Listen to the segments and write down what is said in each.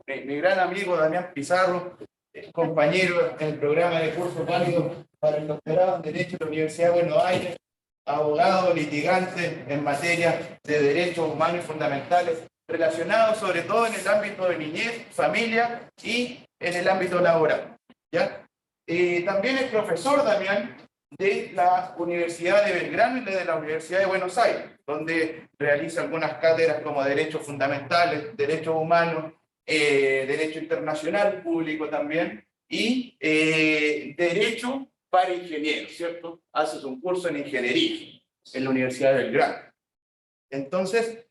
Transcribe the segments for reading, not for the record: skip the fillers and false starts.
mi gran amigo Damián Pizarro, compañero en el programa de curso válido para el doctorado en Derecho de la Universidad de Buenos Aires, abogado, litigante en materia de derechos humanos y fundamentales, relacionados sobre todo en el ámbito de niñez, familia y en el ámbito laboral, ¿ya? También es profesor, Damián, de la Universidad de Belgrano y de la Universidad de Buenos Aires, donde realiza algunas cátedras como Derechos Fundamentales, Derechos Humanos, Derecho Internacional Público también, y Derecho para Ingenieros, ¿cierto? Haces un curso en Ingeniería en la Universidad de Belgrano. Entonces,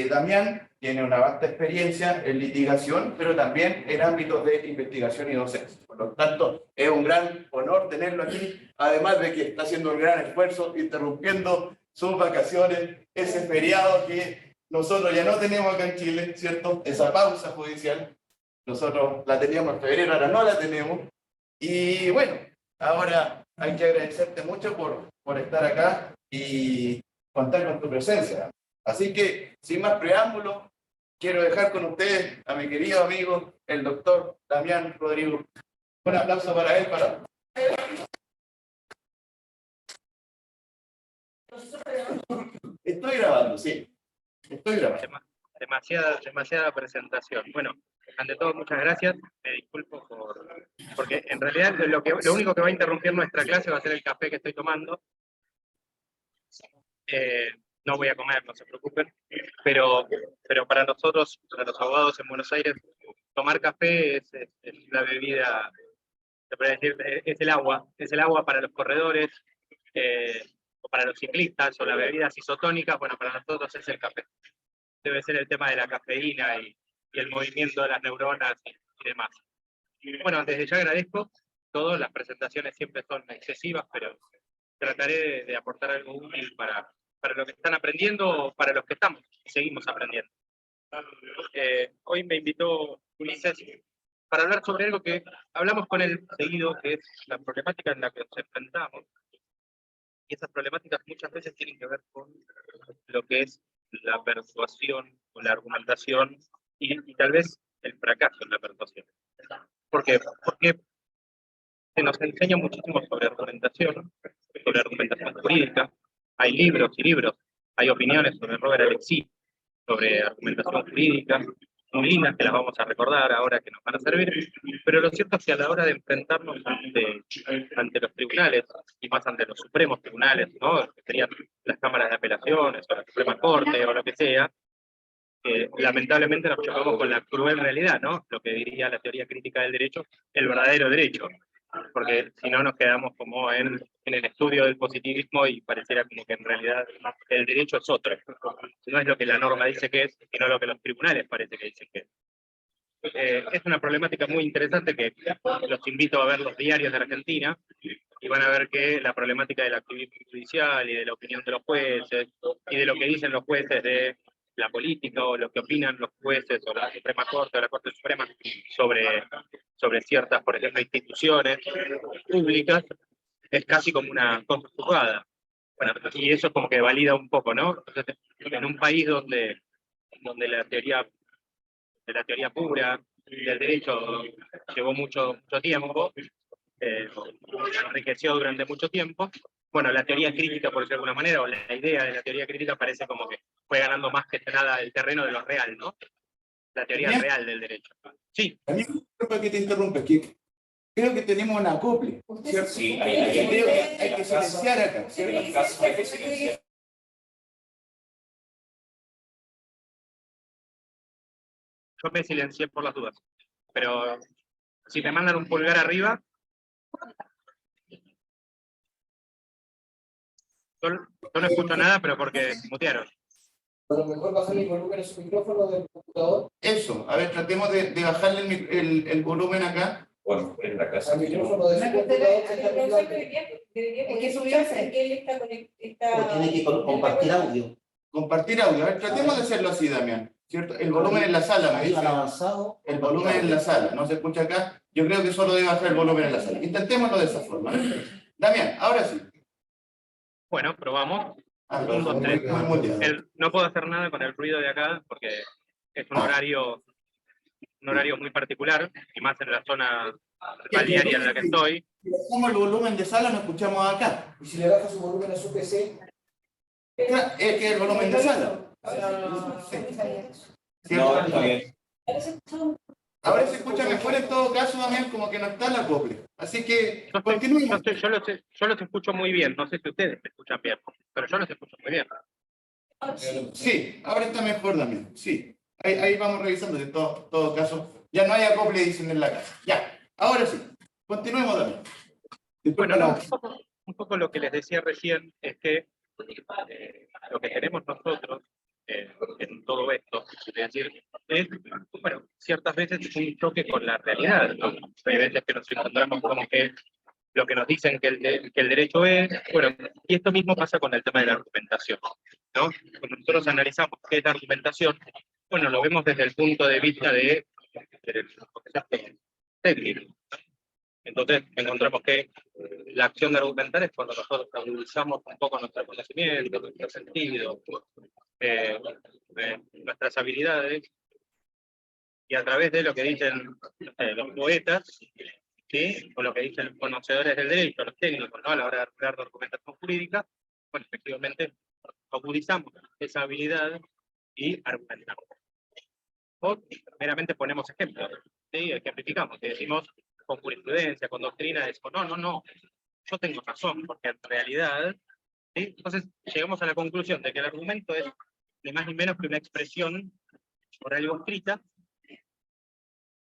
Damián tiene una vasta experiencia en litigación, pero también en ámbitos de investigación y docencia. Por lo tanto, es un gran honor tenerlo aquí, además de que está haciendo un gran esfuerzo, interrumpiendo sus vacaciones, ese feriado que nosotros ya no tenemos acá en Chile, ¿cierto? Esa pausa judicial, nosotros la teníamos en febrero, ahora no la tenemos. Y bueno, ahora hay que agradecerte mucho por estar acá y contar con tu presencia. Así que, sin más preámbulos, quiero dejar con ustedes a mi querido amigo, el doctor Damián Rodrigo. Un aplauso para él. Estoy grabando, sí. Estoy grabando. Demasiada presentación. Bueno, ante todo, muchas gracias. Me disculpo porque en realidad lo único que va a interrumpir nuestra clase va a ser el café que estoy tomando. No voy a comer, no se preocupen, pero para nosotros, para los abogados en Buenos Aires, tomar café es la bebida, se puede decir, es el agua para los corredores, o para los ciclistas, o las bebidas isotónicas, bueno, para nosotros es el café. Debe ser el tema de la cafeína y el movimiento de las neuronas y demás. Bueno, desde ya agradezco todo, las presentaciones siempre son excesivas, pero trataré de aportar algo útil para lo que están aprendiendo o para los que estamos y seguimos aprendiendo. Hoy me invitó Ulises para hablar sobre algo que hablamos con él seguido, que es la problemática en la que nos enfrentamos. Y esas problemáticas muchas veces tienen que ver con lo que es la persuasión o la argumentación y tal vez el fracaso en la persuasión. ¿Por qué? Porque se nos enseña muchísimo sobre argumentación jurídica. Hay libros y libros, hay opiniones sobre Robert Alexis, sobre argumentación jurídica, muy lindas que las vamos a recordar ahora que nos van a servir, pero lo cierto es que a la hora de enfrentarnos ante los tribunales, y más ante los supremos tribunales, ¿no? Que serían las cámaras de apelaciones, o la Suprema Corte, o lo que sea, lamentablemente nos chocamos con la cruel realidad, ¿no? Lo que diría la teoría crítica del derecho, el verdadero derecho. Porque si no nos quedamos como en el estudio del positivismo y pareciera como que en realidad el derecho es otro. No es lo que la norma dice que es, sino lo que los tribunales parece que dicen que es. Es una problemática muy interesante que los invito a ver los diarios de Argentina y van a ver que la problemática del activismo judicial y de la opinión de los jueces y de lo que dicen los jueces de la política o lo que opinan los jueces o la Suprema Corte o la Corte Suprema sobre ciertas, por ejemplo, instituciones públicas, es casi como una cosa juzgada. Bueno, y eso es como que valida un poco, ¿no? Entonces, en un país donde la teoría pura del derecho llevó mucho tiempo, enriqueció durante mucho tiempo, bueno, la teoría crítica, por decirlo de alguna manera, o la idea de la teoría crítica parece como que fue ganando más que nada el terreno de lo real, ¿no? La teoría Bien. real del derecho. Sí. También, disculpa que te interrumpa, que creo que tenemos una acople, ¿cierto? Sí, creo que hay que silenciar acá, ¿cierto? Yo me silencié por las dudas, pero si me mandan un pulgar arriba, yo no escucho nada, pero porque mutearon. A lo mejor bajar el volumen en su micrófono del computador. Eso, a ver, tratemos de bajarle el volumen acá. Bueno, en la casa. Al micrófono de su computador. Es que subirse que él está Pero tiene que compartir audio. Compartir audio. A ver, tratemos de hacerlo así, Damián. ¿Cierto? El volumen en la sala, me dice. Avanzado. El volumen en la sala, no se escucha acá. Yo creo que solo debe bajar el volumen en la sala. Intentémoslo de esa forma. Damián, ahora sí. Bueno, probamos. Ah, 1, 2, 3. muy bien. No puedo hacer nada con el ruido de acá porque es un horario un horario muy particular, y más en la zona balnearia en la que estoy. Si bajamos el volumen de sala, nos escuchamos acá. Y si le baja su volumen a su PC, Claro, es que el volumen de sala. Sí. No, está bien. Ahora se escucha mejor en todo caso, Damián, como que no está la acople. Así que, Yo continuemos. los escucho muy bien, no sé si ustedes me escuchan bien, pero yo los escucho muy bien. Sí, ahora está mejor, Damián. Sí, ahí vamos revisando en todo caso. Ya no hay acople, dicen en la casa. Ya, ahora sí. Continuemos, Damián. Bueno, no, un poco lo que les decía recién es que lo que tenemos nosotros en todo esto, es decir, es, bueno, ciertas veces es un choque con la realidad, ¿no? Hay veces que nos encontramos como que lo que nos dicen que el derecho es, bueno, y esto mismo pasa con el tema de la argumentación, ¿no? Cuando nosotros analizamos qué es la argumentación, bueno, lo vemos desde el punto de vista de técnico. Entonces encontramos que la acción de argumentar es cuando nosotros agudizamos un poco nuestro conocimiento, nuestro sentido, nuestras habilidades, y a través de lo que dicen los poetas, ¿sí? O lo que dicen los conocedores del derecho, los técnicos, ¿no? A la hora de crear documentación jurídica, bueno, efectivamente agudizamos esa habilidad y argumentamos. O meramente ponemos ejemplos, ¿sí? Ejemplificamos, y decimos con jurisprudencia, con doctrina, decimos, no, yo tengo razón, porque en realidad, ¿sí? Entonces llegamos a la conclusión de que el argumento es ni más ni menos que una expresión oral o escrita,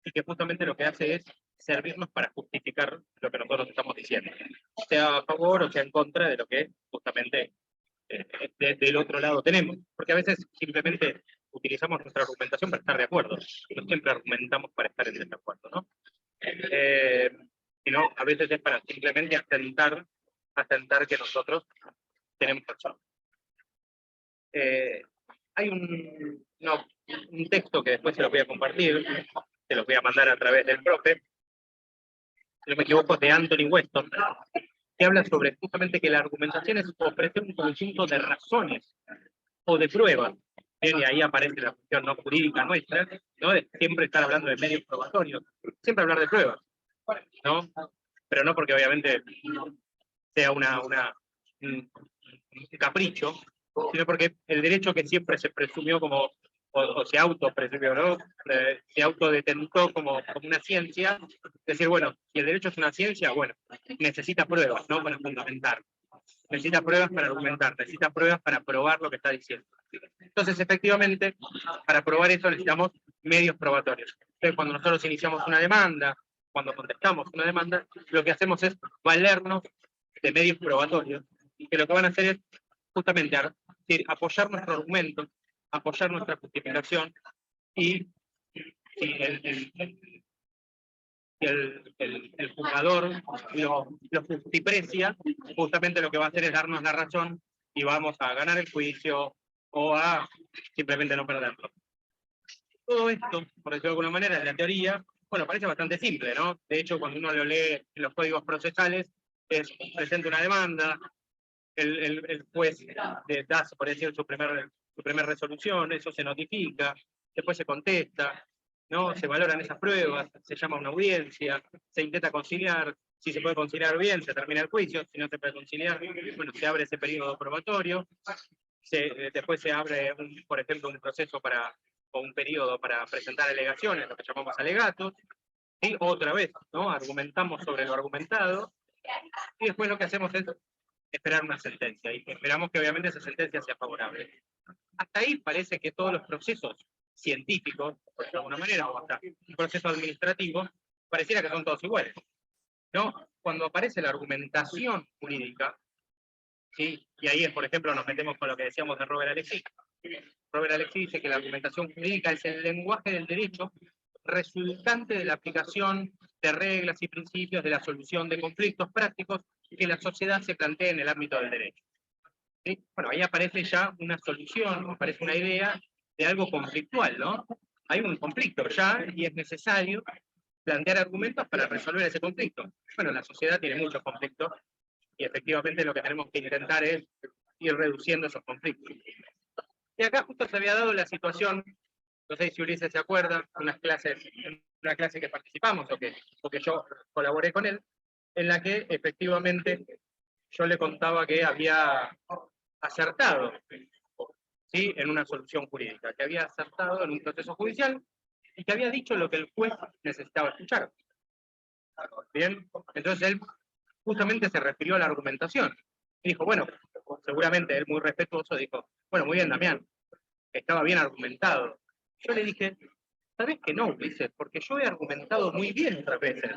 y que justamente lo que hace es servirnos para justificar lo que nosotros estamos diciendo, sea a favor o sea en contra de lo que justamente del otro lado tenemos, porque a veces simplemente utilizamos nuestra argumentación para estar de acuerdo, y no siempre argumentamos para estar en desacuerdo, ¿no? Sino a veces es para simplemente asentar que nosotros tenemos razón. Hay un texto que después se lo voy a compartir, se los voy a mandar a través del profe, si no me equivoco, de Anthony Weston, que habla sobre justamente que la argumentación es ofrecer un conjunto de razones o de pruebas. Y ahí aparece la cuestión no jurídica nuestra, ¿no? De siempre estar hablando de medios probatorios, siempre hablar de pruebas, ¿no? Pero no porque obviamente sea un capricho, sino porque el derecho que siempre se presumió como, o se autopresumió, ¿no? Se autodetentó como una ciencia, decir, bueno, si el derecho es una ciencia, bueno, necesita pruebas, ¿no? Para fundamentar. Necesita pruebas para argumentar, necesita pruebas para probar lo que está diciendo. Entonces, efectivamente, para probar eso necesitamos medios probatorios. Entonces, cuando nosotros iniciamos una demanda, cuando contestamos una demanda, lo que hacemos es valernos de medios probatorios, que lo que van a hacer es justamente apoyar nuestro argumento, apoyar nuestra justificación, y el juzgador lo justiprecia, justamente lo que va a hacer es darnos la razón y vamos a ganar el juicio o a simplemente no perderlo. Todo esto, por decirlo de alguna manera, en la teoría, bueno, parece bastante simple, ¿no? De hecho, cuando uno lo lee en los códigos procesales, presenta una demanda, el juez da, por decir, su primer resolución, eso se notifica, después se contesta, ¿no? Se valoran esas pruebas, se llama a una audiencia, se intenta conciliar, si se puede conciliar bien, se termina el juicio, si no se puede conciliar, bueno, se abre ese periodo probatorio, después se abre, por ejemplo, un proceso o un periodo para presentar alegaciones, lo que llamamos alegatos, y otra vez, ¿no? Argumentamos sobre lo argumentado, y después lo que hacemos es esperar una sentencia, y esperamos que obviamente esa sentencia sea favorable. Hasta ahí parece que todos los procesos científicos, por de alguna manera, o hasta un proceso administrativo, pareciera que son todos iguales, ¿no? Cuando aparece la argumentación jurídica, ¿sí? Y ahí es, por ejemplo, nos metemos con lo que decíamos de Robert Alexis. Robert Alexis dice que la argumentación jurídica es el lenguaje del derecho resultante de la aplicación de reglas y principios de la solución de conflictos prácticos que la sociedad se plantea en el ámbito del derecho. ¿Sí? Bueno, ahí aparece ya una solución, aparece una idea de algo conflictual, ¿no? Hay un conflicto ya y es necesario plantear argumentos para resolver ese conflicto. Bueno, la sociedad tiene muchos conflictos y efectivamente lo que tenemos que intentar es ir reduciendo esos conflictos. Y acá justo se había dado la situación no sé si Ulises se acuerda, una clase que participamos o que yo colaboré con él, en la que efectivamente yo le contaba que había acertado, ¿sí?, en una solución jurídica, que había acertado en un proceso judicial y que había dicho lo que el juez necesitaba escuchar. Bien, entonces él justamente se refirió a la argumentación. Y dijo, bueno, seguramente él muy respetuoso dijo, bueno, muy bien, Damián, estaba bien argumentado. Yo le dije, ¿sabés que no, Ulises? Porque yo he argumentado muy bien otras veces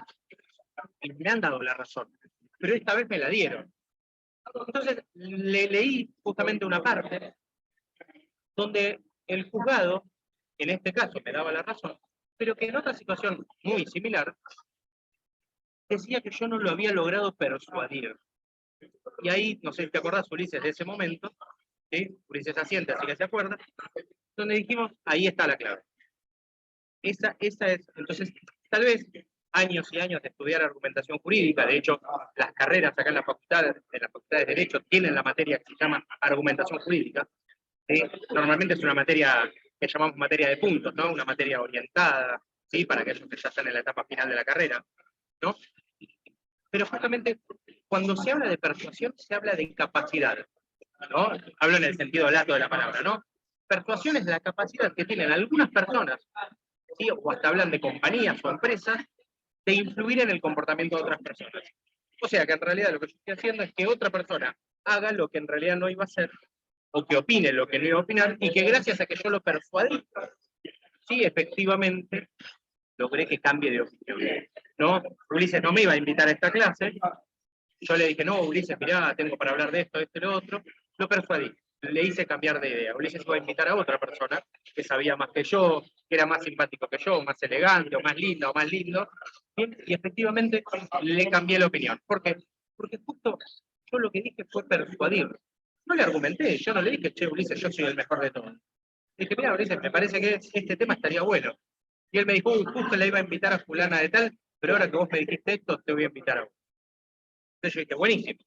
y me han dado la razón, pero esta vez me la dieron. Entonces le leí justamente una parte donde el juzgado, en este caso, me daba la razón, pero que en otra situación muy similar, decía que yo no lo había logrado persuadir. Y ahí, no sé si te acordás, Ulises, de ese momento, ¿sí? Ulises asiente, así que se acuerda, donde dijimos, ahí está la clave. Esa es, entonces, tal vez años y años de estudiar argumentación jurídica, de hecho, las carreras acá en la facultad de Derecho tienen la materia que se llama argumentación jurídica, ¿sí? Normalmente es una materia que llamamos materia de puntos, ¿no? Una materia orientada, ¿sí?, para aquellos que ya están en la etapa final de la carrera, ¿no? Pero justamente cuando se habla de persuasión, se habla de capacidad, ¿no? Hablo en el sentido lato de la palabra, ¿no? Persuasión es la capacidad que tienen algunas personas, ¿sí?, o hasta hablan de compañías o empresas, de influir en el comportamiento de otras personas. O sea que en realidad lo que yo estoy haciendo es que otra persona haga lo que en realidad no iba a hacer, o que opine lo que no iba a opinar, y que gracias a que yo lo persuadí, sí, efectivamente, logré que cambie de opinión, ¿no? Ulises no me iba a invitar a esta clase, yo le dije, no, Ulises, mirá, tengo para hablar de esto, y lo otro, lo persuadí, le hice cambiar de idea. Ulises iba a invitar a otra persona que sabía más que yo, que era más simpático que yo, más elegante, o más linda, o más lindo, ¿bien? Y efectivamente le cambié la opinión. ¿Por qué? Porque justo yo lo que dije fue persuadir. No le argumenté, yo no le dije, che, Ulises, yo soy el mejor de todos. Le dije, mira, Ulises, me parece que este tema estaría bueno. Y él me dijo, justo le iba a invitar a fulana de tal, pero ahora que vos me dijiste esto, te voy a invitar a vos. Entonces yo dije, buenísimo.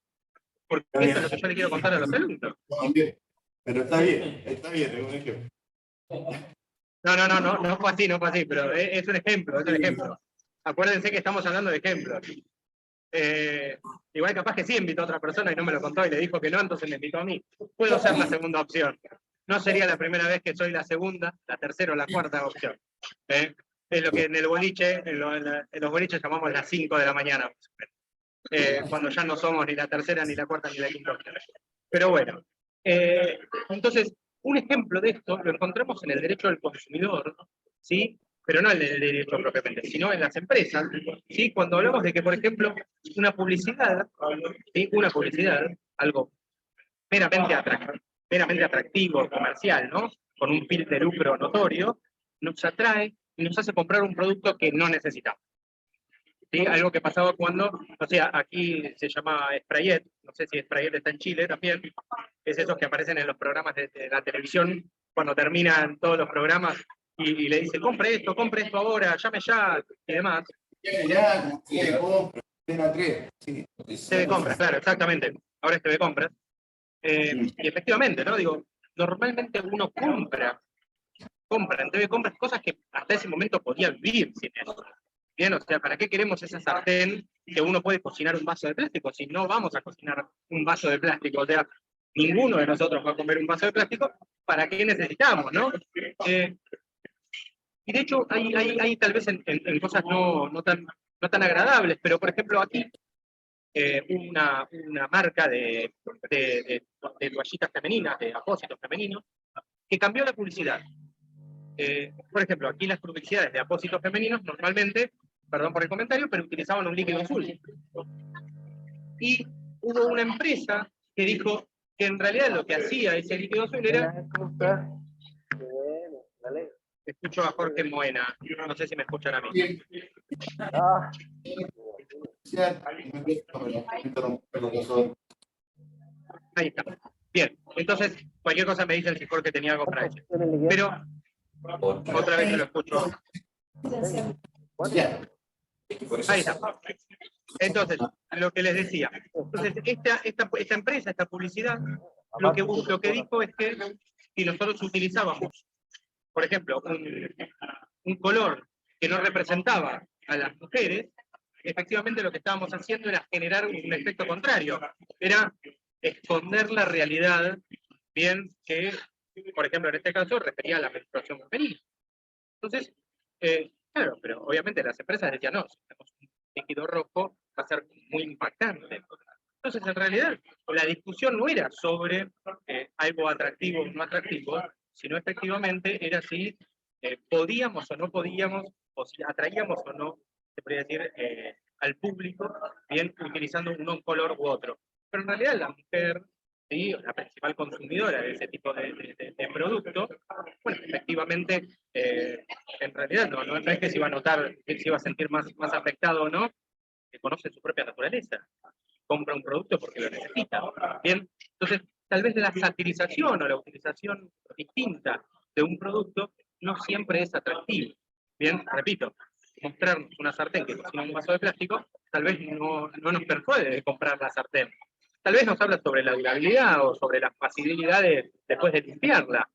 Porque esto es lo que yo le quiero contar a los alumnos. Pero está bien, es un ejemplo. No fue así, no fue así, pero es un ejemplo, es un ejemplo. Acuérdense que estamos hablando de ejemplos. Igual capaz que sí invitó a otra persona y no me lo contó y le dijo que no, entonces me invitó a mí. Puedo ser la segunda opción. No sería la primera vez que soy la segunda, la tercera o la cuarta opción. Es lo que en el boliche, en los boliches llamamos las 5 de la mañana. Cuando ya no somos ni la tercera, ni la cuarta, ni la quinta opción. Pero bueno, entonces, un ejemplo de esto lo encontramos en el derecho del consumidor, ¿sí? Pero no en el derecho propiamente, sino en las empresas, ¿sí? Cuando hablamos de que, por ejemplo, una publicidad, ¿sí?, una publicidad, algo meramente atractivo, comercial, ¿no?, con un fin de lucro notorio, nos atrae y nos hace comprar un producto que no necesitamos. ¿Sí? Algo que pasaba cuando, o sea, aquí se llama Sprayet, no sé si Sprayet está en Chile también, es esos que aparecen en los programas de la televisión, cuando terminan todos los programas y le dicen, compre esto ahora, llame ya, y demás. Ya, sí. TV Compras, claro, exactamente, ahora es TV Compras. Y efectivamente, ¿no? Digo, normalmente uno compra en TV Compras cosas que hasta ese momento podía vivir sin eso. Bien, o sea, ¿para qué queremos esa sartén que uno puede cocinar un vaso de plástico si no vamos a cocinar un vaso de plástico? O sea, ninguno de nosotros va a comer un vaso de plástico. ¿Para qué necesitamos, no? Y de hecho, hay tal vez en cosas no tan agradables, pero por ejemplo aquí, una marca de toallitas femeninas, de apósitos femeninos, que cambió la publicidad. Por ejemplo, aquí las publicidades de apósitos femeninos normalmente, perdón por el comentario, pero utilizaban un líquido azul. Y hubo una empresa que dijo que en realidad lo que hacía ese líquido azul era... Escucho a Jorge Moena, no sé si me escuchan a mí. Ahí está. Bien, entonces cualquier cosa me dicen si Jorge tenía algo para decir. Pero otra vez lo escucho. Ahí está. Entonces, lo que les decía. Entonces, esta empresa, esta publicidad, lo que dijo es que si nosotros utilizábamos por ejemplo, un color que no representaba a las mujeres, efectivamente lo que estábamos haciendo era generar un efecto contrario, era esconder la realidad, bien que, por ejemplo, en este caso refería a la menstruación femenina. Entonces, claro, pero obviamente las empresas decían, no, si tenemos un líquido rojo va a ser muy impactante. Entonces, en realidad, la discusión no era sobre algo atractivo o no atractivo, sino efectivamente era si podíamos o no podíamos, o si atraíamos o no, se podría decir, al público, bien utilizando un color u otro. Pero en realidad la mujer, ¿sí?, la principal consumidora de ese tipo de producto, bueno, efectivamente, en realidad no es que se iba a notar, que se iba a sentir más afectado o no, que conoce su propia naturaleza, compra un producto porque lo necesita. Bien, entonces tal vez la satirización o la utilización distinta de un producto no siempre es atractivo. Bien, repito, mostrarnos una sartén que cocina en un vaso de plástico, tal vez no nos persuade de comprar la sartén. Tal vez nos habla sobre la durabilidad o sobre la facilidad después de limpiarla.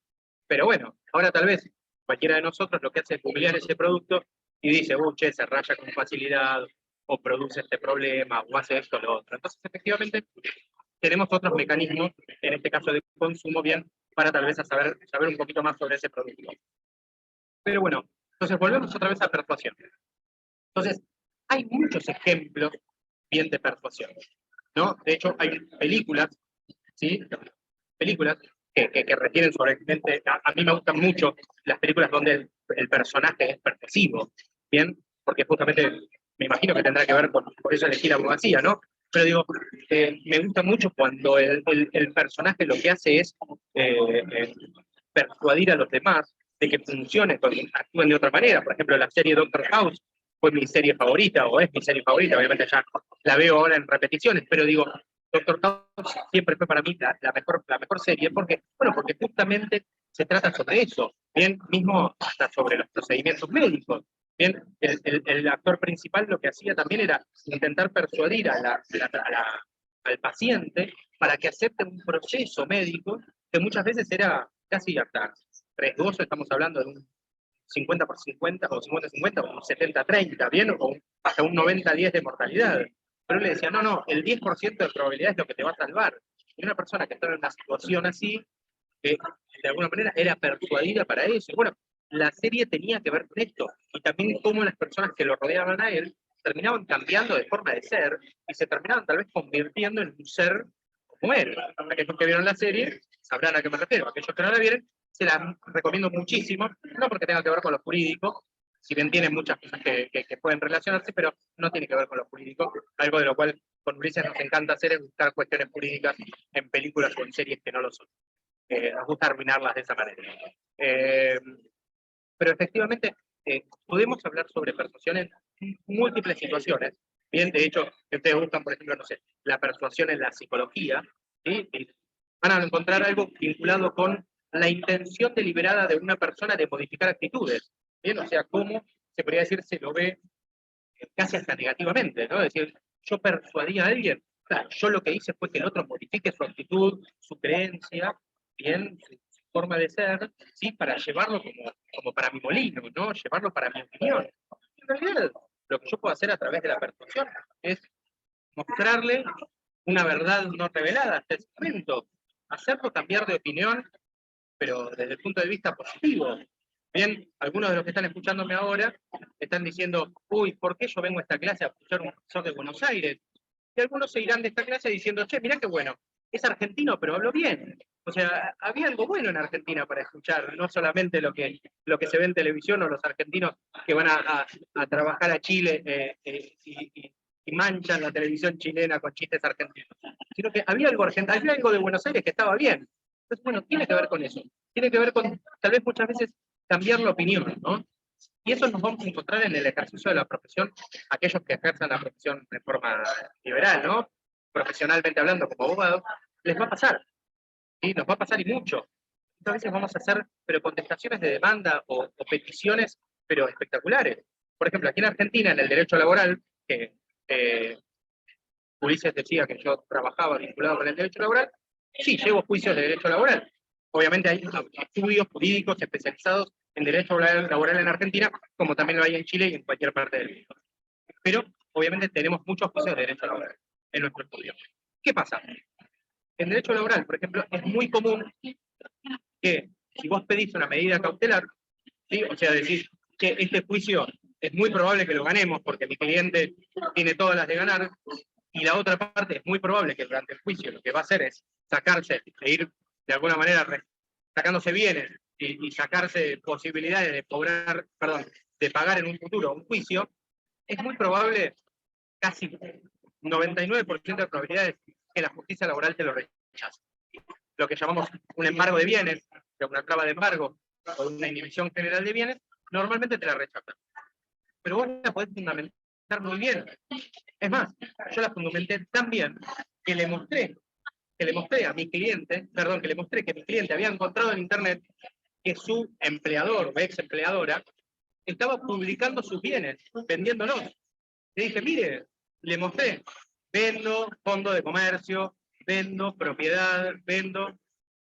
Pero bueno, ahora tal vez cualquiera de nosotros lo que hace es googlear ese producto y dice, che, se raya con facilidad, o produce este problema, o hace esto o lo otro. Entonces, efectivamente, tenemos otros mecanismos, en este caso de consumo, bien, para tal vez saber un poquito más sobre ese producto. Pero bueno, entonces volvemos otra vez a persuasión. Entonces, hay muchos ejemplos bien de persuasión, ¿no? De hecho, hay películas, ¿sí? Películas que refieren sobre... A mí me gustan mucho las películas donde el personaje es persuasivo, ¿bien? Porque justamente me imagino que tendrá que ver con por eso elegí la abogacía, ¿no? Pero digo, me gusta mucho cuando el personaje lo que hace es persuadir a los demás de que funcionen, que actúen de otra manera. Por ejemplo, la serie Doctor House fue mi serie favorita, o es mi serie favorita, obviamente ya la veo ahora en repeticiones, pero digo, Doctor House siempre fue para mí la mejor serie, porque justamente se trata sobre eso, bien, mismo hasta sobre los procedimientos médicos. Bien, el actor principal lo que hacía también era intentar persuadir al paciente para que acepte un proceso médico que muchas veces era casi hasta riesgoso, estamos hablando de un 50/50 o 50/50 o un 70/30, ¿bien? O hasta un 90/10 de mortalidad. Pero él le decía, no, el 10% de probabilidad es lo que te va a salvar. Y una persona que está en una situación así, que de alguna manera era persuadida para eso. Y bueno, la serie tenía que ver con esto. Y también cómo las personas que lo rodeaban a él terminaban cambiando de forma de ser y se terminaban tal vez convirtiendo en un ser como él. Aquellos que vieron la serie sabrán a qué me refiero. Aquellos que no la vieron, se la recomiendo muchísimo, no porque tenga que ver con lo jurídico, si bien tiene muchas cosas que pueden relacionarse, pero no tiene que ver con lo jurídico, algo de lo cual con Ulises nos encanta hacer es buscar cuestiones jurídicas en películas o en series que no lo son. Nos gusta arruinarlas de esa manera. Pero efectivamente, podemos hablar sobre persuasión en múltiples situaciones. Bien, de hecho, que ustedes buscan, por ejemplo, no sé, la persuasión en la psicología, ¿sí? Y van a encontrar algo vinculado con la intención deliberada de una persona de modificar actitudes. Bien, o sea, cómo se podría decir, se lo ve casi hasta negativamente, ¿no? Es decir, yo persuadí a alguien, claro, yo lo que hice fue que el otro modifique su actitud, su creencia, bien, su forma de ser, ¿sí? Para llevarlo como para mi molino, ¿no? Llevarlo para mi opinión. En realidad, lo que yo puedo hacer a través de la persuasión es mostrarle una verdad no revelada hasta ese momento, hacerlo cambiar de opinión, pero desde el punto de vista positivo. Bien, algunos de los que están escuchándome ahora están diciendo, uy, ¿por qué yo vengo a esta clase a escuchar a un profesor de Buenos Aires? Y algunos se irán de esta clase diciendo, che, mirá qué bueno, es argentino, pero habló bien. O sea, había algo bueno en Argentina para escuchar, no solamente lo que se ve en televisión o los argentinos que van a trabajar a Chile y manchan la televisión chilena con chistes argentinos, sino que había algo argentino, había algo de Buenos Aires que estaba bien. Entonces, bueno, tiene que ver con eso. Tiene que ver con, tal vez muchas veces, cambiar la opinión, ¿no? Y eso nos vamos a encontrar en el ejercicio de la profesión, aquellos que ejercen la profesión de forma liberal, ¿no? Profesionalmente hablando, como abogados, les va a pasar. ¿Sí? Nos va a pasar y mucho. Muchas veces vamos a hacer, pero contestaciones de demanda o peticiones, pero espectaculares. Por ejemplo, aquí en Argentina, en el derecho laboral, que Ulises decía que yo trabajaba vinculado con el derecho laboral, sí, llevo juicios de derecho laboral. Obviamente hay estudios jurídicos especializados en derecho laboral en Argentina, como también lo hay en Chile y en cualquier parte del mundo. Pero, obviamente, tenemos muchos juicios de derecho laboral en nuestro estudio. ¿Qué pasa? En derecho laboral, por ejemplo, es muy común que si vos pedís una medida cautelar, ¿sí? O sea, decís que este juicio es muy probable que lo ganemos porque mi cliente tiene todas las de ganar, y la otra parte es muy probable que durante el juicio lo que va a hacer es sacarse e ir de alguna manera sacándose bienes y sacarse posibilidades de cobrar, perdón, de pagar en un futuro un juicio, es muy probable, casi 99% de probabilidades, que la justicia laboral te lo rechace. Lo que llamamos un embargo de bienes, una clava de embargo o una inhibición general de bienes, normalmente te la rechazan. Pero vos la podés fundamentar muy bien. Es más, yo la fundamenté tan bien que le mostré a mi cliente, perdón, que le mostré que mi cliente había encontrado en internet que su empleador o ex empleadora estaba publicando sus bienes, vendiéndolos. Le dije, mire, le mostré, vendo fondo de comercio, vendo propiedad, vendo.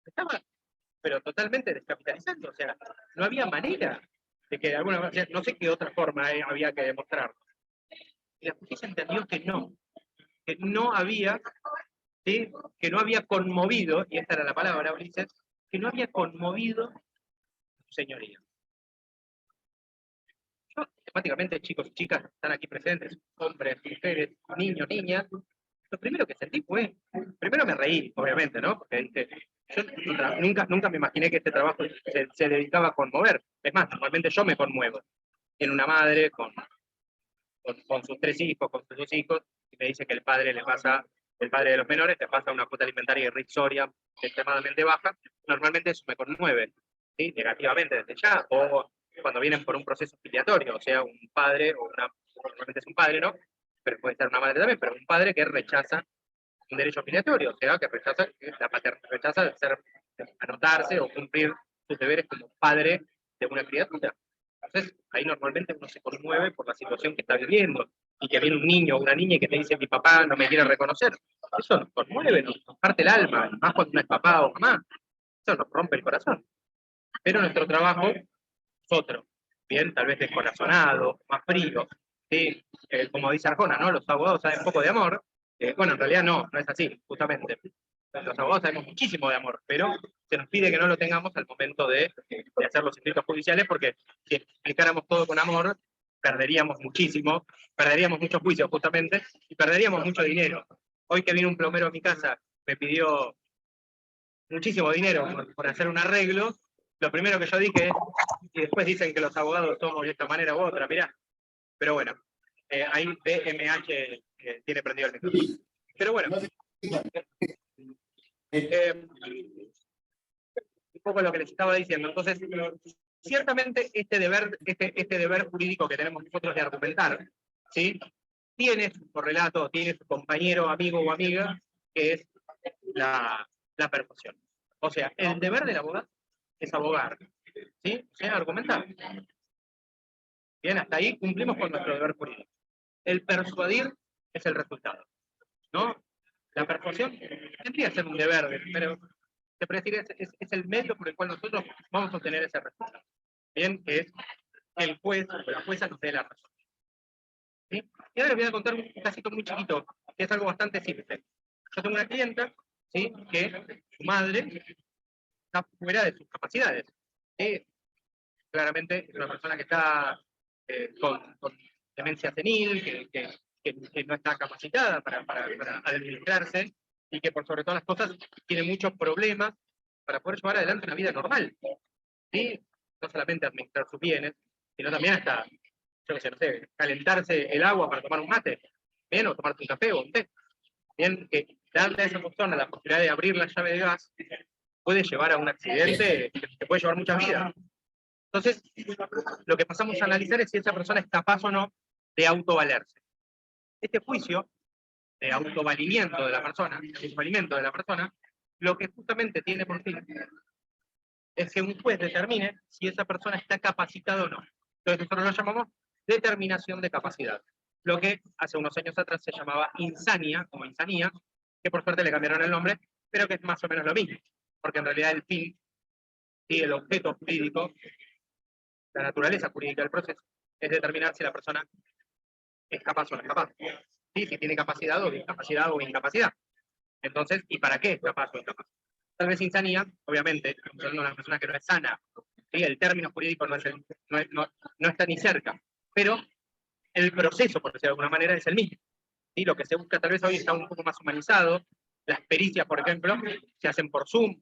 Estaba, pero totalmente descapitalizando. O sea, no había manera de que de alguna manera, no sé qué otra forma había que demostrar. Y la justicia entendió que no había, ¿sí? Que no había conmovido, y esta era la palabra, Ulises, que no había conmovido su señoría. Yo, temáticamente, chicos y chicas están aquí presentes, hombres, mujeres, niños, niñas, lo primero que sentí fue, primero me reí, obviamente, ¿no? Porque dije, yo nunca me imaginé que este trabajo se dedicaba a conmover. Es más, normalmente yo me conmuevo. Tiene una madre con sus 3 hijos, con sus 2 hijos, y me dice que el padre de los menores le pasa una cuota alimentaria irrisoria extremadamente baja. Normalmente eso me conmueve, ¿sí? Negativamente desde ya, o cuando vienen por un proceso filiatorio, o sea, un padre, normalmente es un padre, ¿no? Pero puede ser una madre también, pero un padre que rechaza un derecho filiatorio, o sea, que rechaza anotarse o cumplir sus deberes como padre de una criatura. Entonces, ahí normalmente uno se conmueve por la situación que está viviendo, y que viene un niño o una niña que te dice, mi papá no me quiere reconocer. Eso nos conmueve, nos parte el alma, más cuando no es papá o mamá. Eso nos rompe el corazón. Pero nuestro trabajo es otro, bien, tal vez descorazonado, más frío, ¿sí? Como dice Arjona, ¿no? Los abogados saben poco de amor. Bueno, en realidad no es así, justamente. Los abogados sabemos muchísimo de amor, pero se nos pide que no lo tengamos al momento de hacer los escritos judiciales, porque si explicáramos todo con amor, perderíamos muchísimo, perderíamos muchos juicios justamente, y perderíamos mucho dinero. Hoy que vino un plomero a mi casa, me pidió muchísimo dinero por hacer un arreglo, lo primero que yo dije es, y después dicen que los abogados somos de esta manera u otra, mirá. Pero bueno, ahí BMH tiene prendido el micrófono. Pero bueno, un poco lo que les estaba diciendo. Entonces, ciertamente este deber jurídico que tenemos nosotros de argumentar, ¿sí? Tiene su correlato, tiene su compañero, amigo o amiga, que es la persuasión. O sea, el deber del abogado es abogar, ¿sí? O sea, argumentar. Bien, hasta ahí cumplimos con nuestro deber jurídico. El persuadir es el resultado, ¿no? La persuasión tendría que ser un deber, pero se puede decir es el medio por el cual nosotros vamos a obtener ese resultado. Bien, que es el juez o la jueza nos dé la razón. ¿Sí? Y ahora les voy a contar un casito muy chiquito, que es algo bastante simple. Yo tengo una clienta, ¿sí? Que su madre está fuera de sus capacidades. ¿Sí? Claramente es una persona que está con demencia senil, que no está capacitada para administrarse, y que por sobre todas las cosas tiene muchos problemas para poder llevar adelante una vida normal. ¿Sí? No solamente administrar sus bienes, sino también hasta, yo no sé, calentarse el agua para tomar un mate, bien, o tomarse un café o un té. Bien, que darle a esa persona la posibilidad de abrir la llave de gas puede llevar a un accidente que puede llevar muchas vidas. Entonces, lo que pasamos a analizar es si esa persona es capaz o no de autovalerse. Este juicio de autovalimiento de la persona, lo que justamente tiene por fin es que un juez determine si esa persona está capacitada o no. Entonces nosotros lo llamamos determinación de capacidad. Lo que hace unos años atrás se llamaba insania, como insanía, que por suerte le cambiaron el nombre, pero que es más o menos lo mismo. Porque en realidad el fin y el objeto jurídico la naturaleza jurídica del proceso es determinar si la persona es capaz o no es capaz. ¿Sí? Si tiene capacidad o discapacidad o incapacidad. Entonces, ¿y para qué es capaz o incapaz? Tal vez insanía, obviamente, estamos hablando de una persona que no es sana. ¿Sí? El término jurídico no está ni cerca, pero el proceso, por decirlo de alguna manera, es el mismo. ¿Sí? Lo que se busca tal vez hoy está un poco más humanizado. Las pericias, por ejemplo, se hacen por Zoom,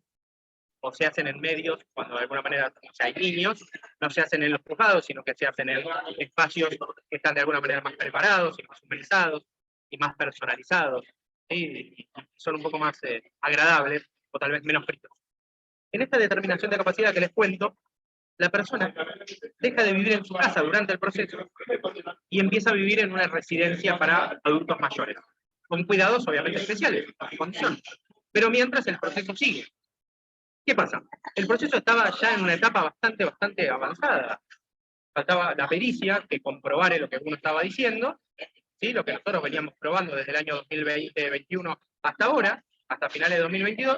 o se hacen en medios, cuando de alguna manera hay niños, no se hacen en los juzgados, sino que se hacen en espacios que están de alguna manera más preparados y más humanizados y más personalizados, ¿sí? Y son un poco más agradables o tal vez menos fríos. En esta determinación de capacidad que les cuento, la persona deja de vivir en su casa durante el proceso y empieza a vivir en una residencia para adultos mayores, con cuidados obviamente especiales, a su condición. Pero mientras el proceso sigue. ¿Qué pasa? El proceso estaba ya en una etapa bastante avanzada. Faltaba la pericia, que comprobare lo que uno estaba diciendo, ¿sí? Lo que nosotros veníamos probando desde el año 2020-2021 hasta ahora, hasta finales de 2022.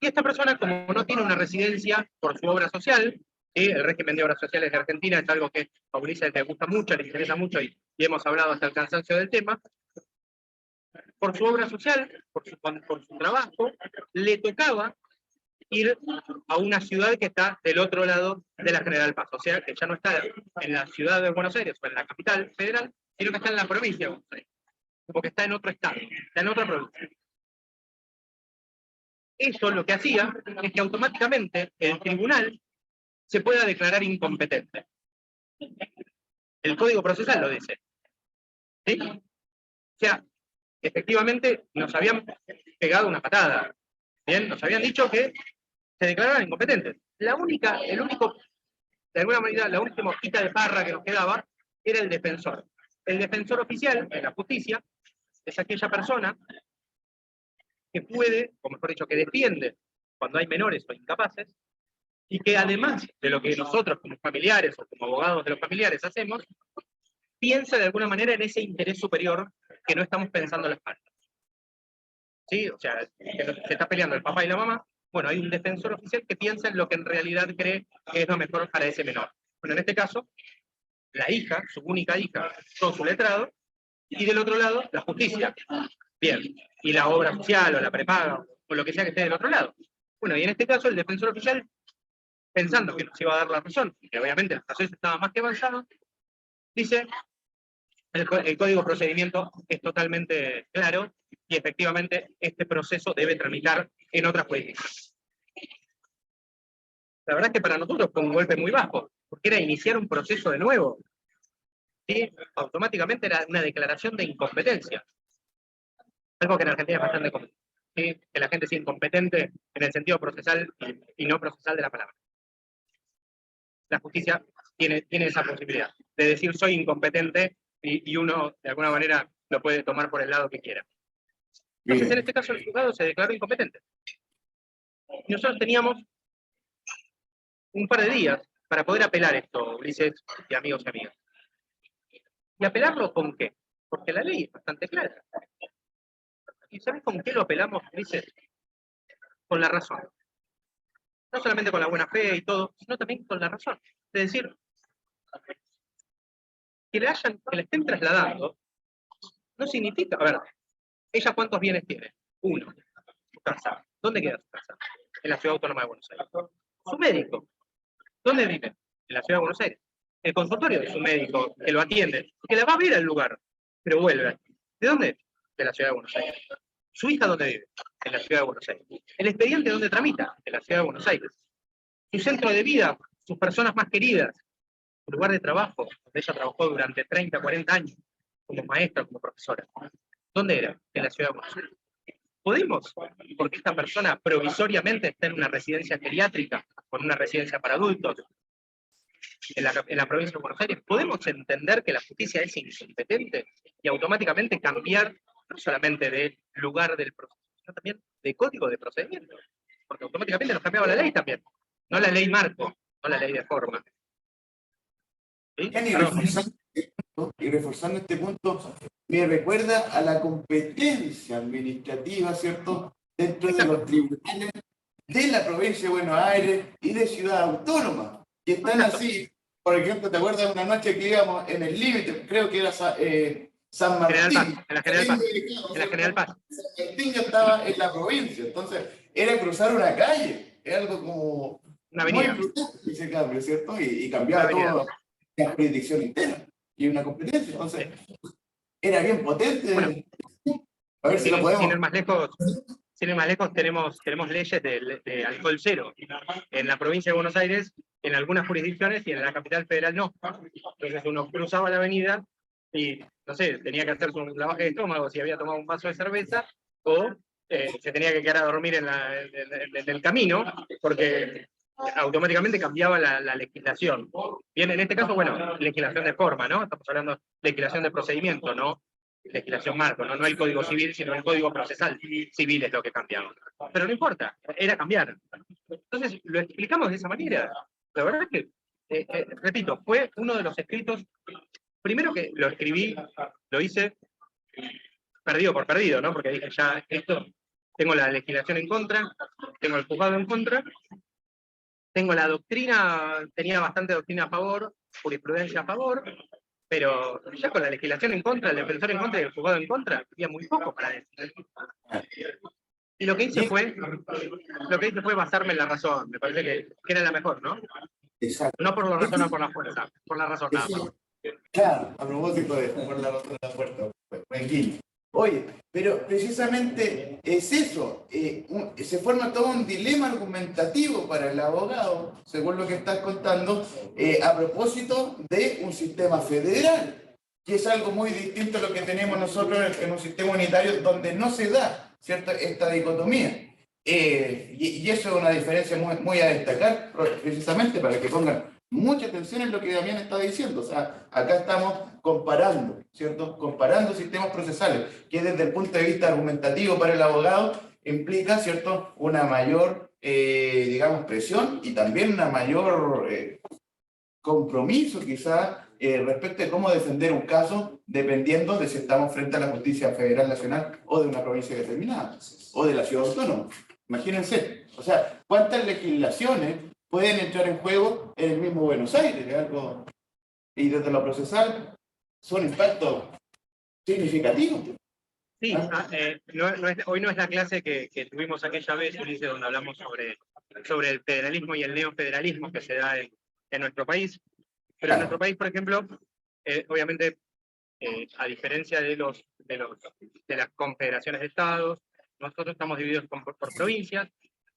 Y esta persona, como no tiene una residencia por su obra social, ¿sí? El régimen de obras sociales de Argentina es algo que a Ulises le gusta mucho, le interesa mucho y hemos hablado hasta el cansancio del tema. Por su obra social, por su trabajo, le tocaba ir a una ciudad que está del otro lado de la General Paz, o sea, que ya no está en la ciudad de Buenos Aires o en la capital federal, sino que está en la provincia de Buenos Aires, porque está en otro estado, está en otra provincia. Eso lo que hacía es que automáticamente el tribunal se pueda declarar incompetente. El Código Procesal lo dice. ¿Sí? O sea, efectivamente nos habían pegado una patada. Bien, nos habían dicho que se declaraban incompetentes. De alguna manera, la última hojita de parra que nos quedaba era el defensor. El defensor oficial de la justicia es aquella persona que puede, o mejor dicho, que defiende cuando hay menores o incapaces, y que además de lo que nosotros como familiares o como abogados de los familiares hacemos, piensa de alguna manera en ese interés superior que no estamos pensando las partes. ¿Sí? O sea, que se está peleando el papá y la mamá. Bueno, hay un defensor oficial que piensa en lo que en realidad cree que es lo mejor para ese menor. Bueno, en este caso, la hija, su única hija, con su letrado, y del otro lado, la justicia. Bien, y la obra social o la prepaga, o lo que sea que esté del otro lado. Bueno, y en este caso, el defensor oficial, pensando que nos iba a dar la razón, y que obviamente el proceso estaba más que avanzado, dice, el código de procedimiento es totalmente claro, y efectivamente este proceso debe tramitar en otra jurisdicción. La verdad es que para nosotros fue un golpe muy bajo, porque era iniciar un proceso de nuevo. ¿Sí? Automáticamente era una declaración de incompetencia. Algo que en Argentina es bastante común. ¿Sí? Que la gente es incompetente en el sentido procesal y no procesal de la palabra. La justicia tiene esa posibilidad de decir soy incompetente y uno de alguna manera lo puede tomar por el lado que quiera. Entonces, en este caso, el juzgado se declaró incompetente. Y nosotros teníamos un par de días para poder apelar esto, Ulises y amigos y amigas. ¿Y apelarlo con qué? Porque la ley es bastante clara. ¿Y sabes con qué lo apelamos, Ulises? Con la razón. No solamente con la buena fe y todo, sino también con la razón. Es decir, que le estén trasladando, no significa, a ver, ¿ella cuántos bienes tiene? Uno, su casa. ¿Dónde queda su casa? En la Ciudad Autónoma de Buenos Aires. Su médico, ¿dónde vive? En la Ciudad de Buenos Aires. El consultorio de su médico, que lo atiende, que la va a ver al lugar, pero vuelve. ¿De dónde? De la Ciudad de Buenos Aires. ¿Su hija dónde vive? En la Ciudad de Buenos Aires. ¿El expediente dónde tramita? En la Ciudad de Buenos Aires. Su centro de vida, sus personas más queridas, su lugar de trabajo, donde ella trabajó durante 30, 40 años, como maestra, como profesora. ¿Dónde era? En la Ciudad de Buenos Aires. ¿Podemos? Porque esta persona provisoriamente está en una residencia geriátrica, o en una residencia para adultos, en la provincia de Buenos Aires, ¿podemos entender que la justicia es incompetente y automáticamente cambiar no solamente de lugar del proceso, sino también de código de procedimiento? Porque automáticamente nos cambiaba la ley también, no la ley marco, no la ley de forma. ¿Sí? Y reforzando este punto, me recuerda a la competencia administrativa, ¿cierto?, dentro de los tribunales de la provincia de Buenos Aires y de Ciudad Autónoma, que están así por ejemplo, ¿te acuerdas de una noche que íbamos en el límite? Creo que era San General Martín. Paz, en la General Paz, en la General Paz. San Martín ya estaba en la provincia, entonces era cruzar una calle, era algo como Una muy avenida, brutal ese cambio, ¿cierto? Y una cambiaba avenida. todo la jurisdicción interna y una competencia, entonces era bien potente. Bueno, A ver si lo sin podemos. ir más lejos, sin ir más lejos, tenemos leyes de alcohol cero en la provincia de Buenos Aires, en algunas jurisdicciones y en la capital federal no. Entonces uno cruzaba la avenida y, no sé, tenía que hacerse un lavaje de estómago si había tomado un vaso de cerveza, o se tenía que quedar a dormir en el camino, porque automáticamente cambiaba la legislación. Bien, en este caso, bueno, legislación de forma, ¿no? Estamos hablando de legislación de procedimiento, ¿no? Legislación marco, ¿no? No el Código Civil, sino el Código Procesal Civil es lo que cambiaba. Pero no importa, era cambiar. Entonces, lo explicamos de esa manera. La verdad es que, repito, fue uno de los escritos, primero que lo escribí, lo hice perdido por perdido, ¿no? Porque dije, ya, esto, tengo la legislación en contra, tengo el juzgado en contra, tengo la doctrina, tenía bastante doctrina a favor, jurisprudencia a favor, pero ya con la legislación en contra, el defensor en contra y el juzgado en contra, había muy poco para decir. Y lo que hice fue basarme en la razón, me parece que era la mejor, ¿no? Exacto. No por la razón o por la fuerza, por la razón nada más. Claro, a propósito de por la razón de la puerta, tranquilo. Oye, pero precisamente es eso, se forma todo un dilema argumentativo para el abogado, según lo que estás contando, a propósito de un sistema federal, que es algo muy distinto a lo que tenemos nosotros en un sistema unitario donde no se da, ¿cierto?, esta dicotomía. Y eso es una diferencia muy a destacar, precisamente para que pongan mucha atención en lo que Damián está diciendo. O sea, acá estamos comparando, ¿cierto? Comparando sistemas procesales, que desde el punto de vista argumentativo para el abogado implica, ¿cierto?, una mayor, digamos, presión y también una mayor compromiso, quizá, respecto de cómo defender un caso, dependiendo de si estamos frente a la justicia federal nacional o de una provincia determinada, o de la ciudad autónoma. Imagínense, o sea, ¿cuántas legislaciones pueden entrar en juego en el mismo Buenos Aires? Algo, y desde lo procesal son impactos significativos. Sí, hoy no es la clase que tuvimos aquella vez, Ulises, donde hablamos sobre el federalismo y el neofederalismo que se da en nuestro país. Pero en nuestro país, por ejemplo, obviamente, a diferencia de las confederaciones de estados, nosotros estamos divididos por provincias,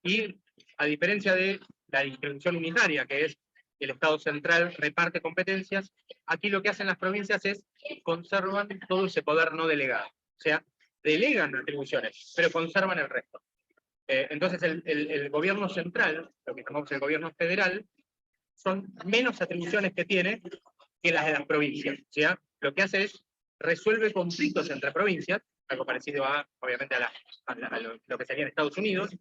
y a diferencia de la distribución unitaria, que es el Estado central reparte competencias, aquí lo que hacen las provincias es conservan todo ese poder no delegado. O sea, delegan atribuciones, pero conservan el resto. Entonces, el gobierno central, lo que llamamos el gobierno federal, son menos atribuciones que tiene que las de las provincias. O sea, lo que hace es resuelve conflictos entre provincias, algo parecido obviamente a lo que sería en Estados Unidos,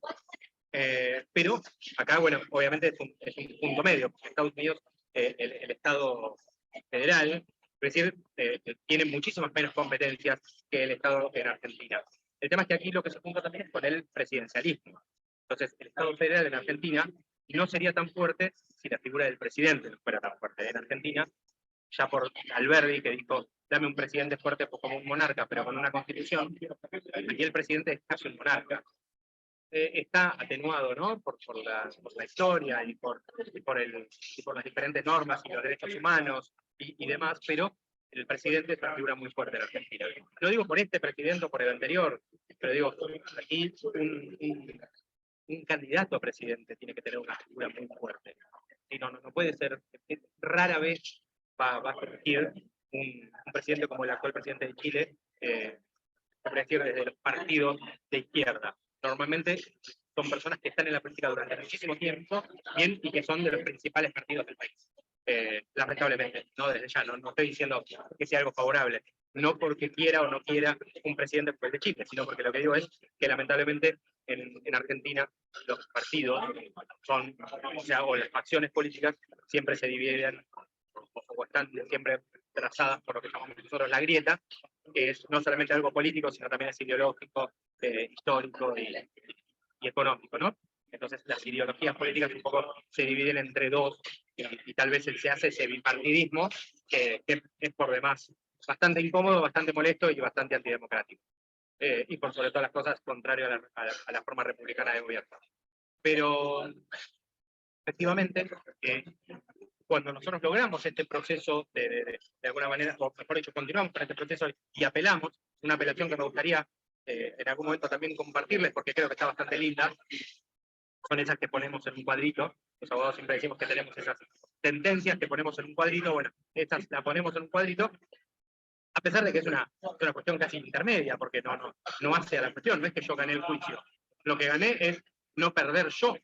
pero acá, bueno, obviamente es un punto medio, porque en Estados Unidos el Estado federal, es decir, tiene muchísimas menos competencias que el Estado en Argentina. El tema es que aquí lo que se junta también es con el presidencialismo. Entonces, el Estado federal en Argentina no sería tan fuerte si la figura del presidente no fuera tan fuerte. En Argentina, ya por Alberdi, que dijo, dame un presidente fuerte como un monarca, pero con una constitución, aquí el presidente es casi un monarca. Está atenuado, ¿no? Por la historia y por las diferentes normas y los derechos humanos y demás, pero el presidente es una figura muy fuerte en Argentina. No digo por este presidente o por el anterior, pero digo, aquí un candidato a presidente tiene que tener una figura muy fuerte. Y no puede ser, rara vez va a surgir un presidente como el actual presidente de Chile, decir, desde los partidos de izquierda. Normalmente son personas que están en la política durante muchísimo tiempo, bien, y que son de los principales partidos del país. Lamentablemente, no desde ya, no estoy diciendo que sea algo favorable, no porque quiera o no quiera un presidente como el de Chile, sino porque lo que digo es que lamentablemente en Argentina los partidos son, o las facciones políticas siempre se dividen o están siempre trazadas por lo que llamamos nosotros la grieta, que es no solamente algo político, sino también es ideológico, histórico y económico, ¿no? Entonces las ideologías políticas un poco se dividen entre dos, y tal vez se hace ese bipartidismo que es por demás bastante incómodo, bastante molesto y bastante antidemocrático. Y por sobre todas las cosas contrario a la forma republicana de gobierno. Pero efectivamente, cuando nosotros logramos este proceso de alguna manera, o mejor dicho, continuamos con este proceso y apelamos, una apelación que me gustaría en algún momento también compartirles, porque creo que está bastante linda, son esas que ponemos en un cuadrito. Los abogados siempre decimos que tenemos esas tendencias que ponemos en un cuadrito. Bueno, estas las ponemos en un cuadrito, a pesar de que es una cuestión casi intermedia, porque no hace a la cuestión, no es que yo gané el juicio. Lo que gané es no perder yo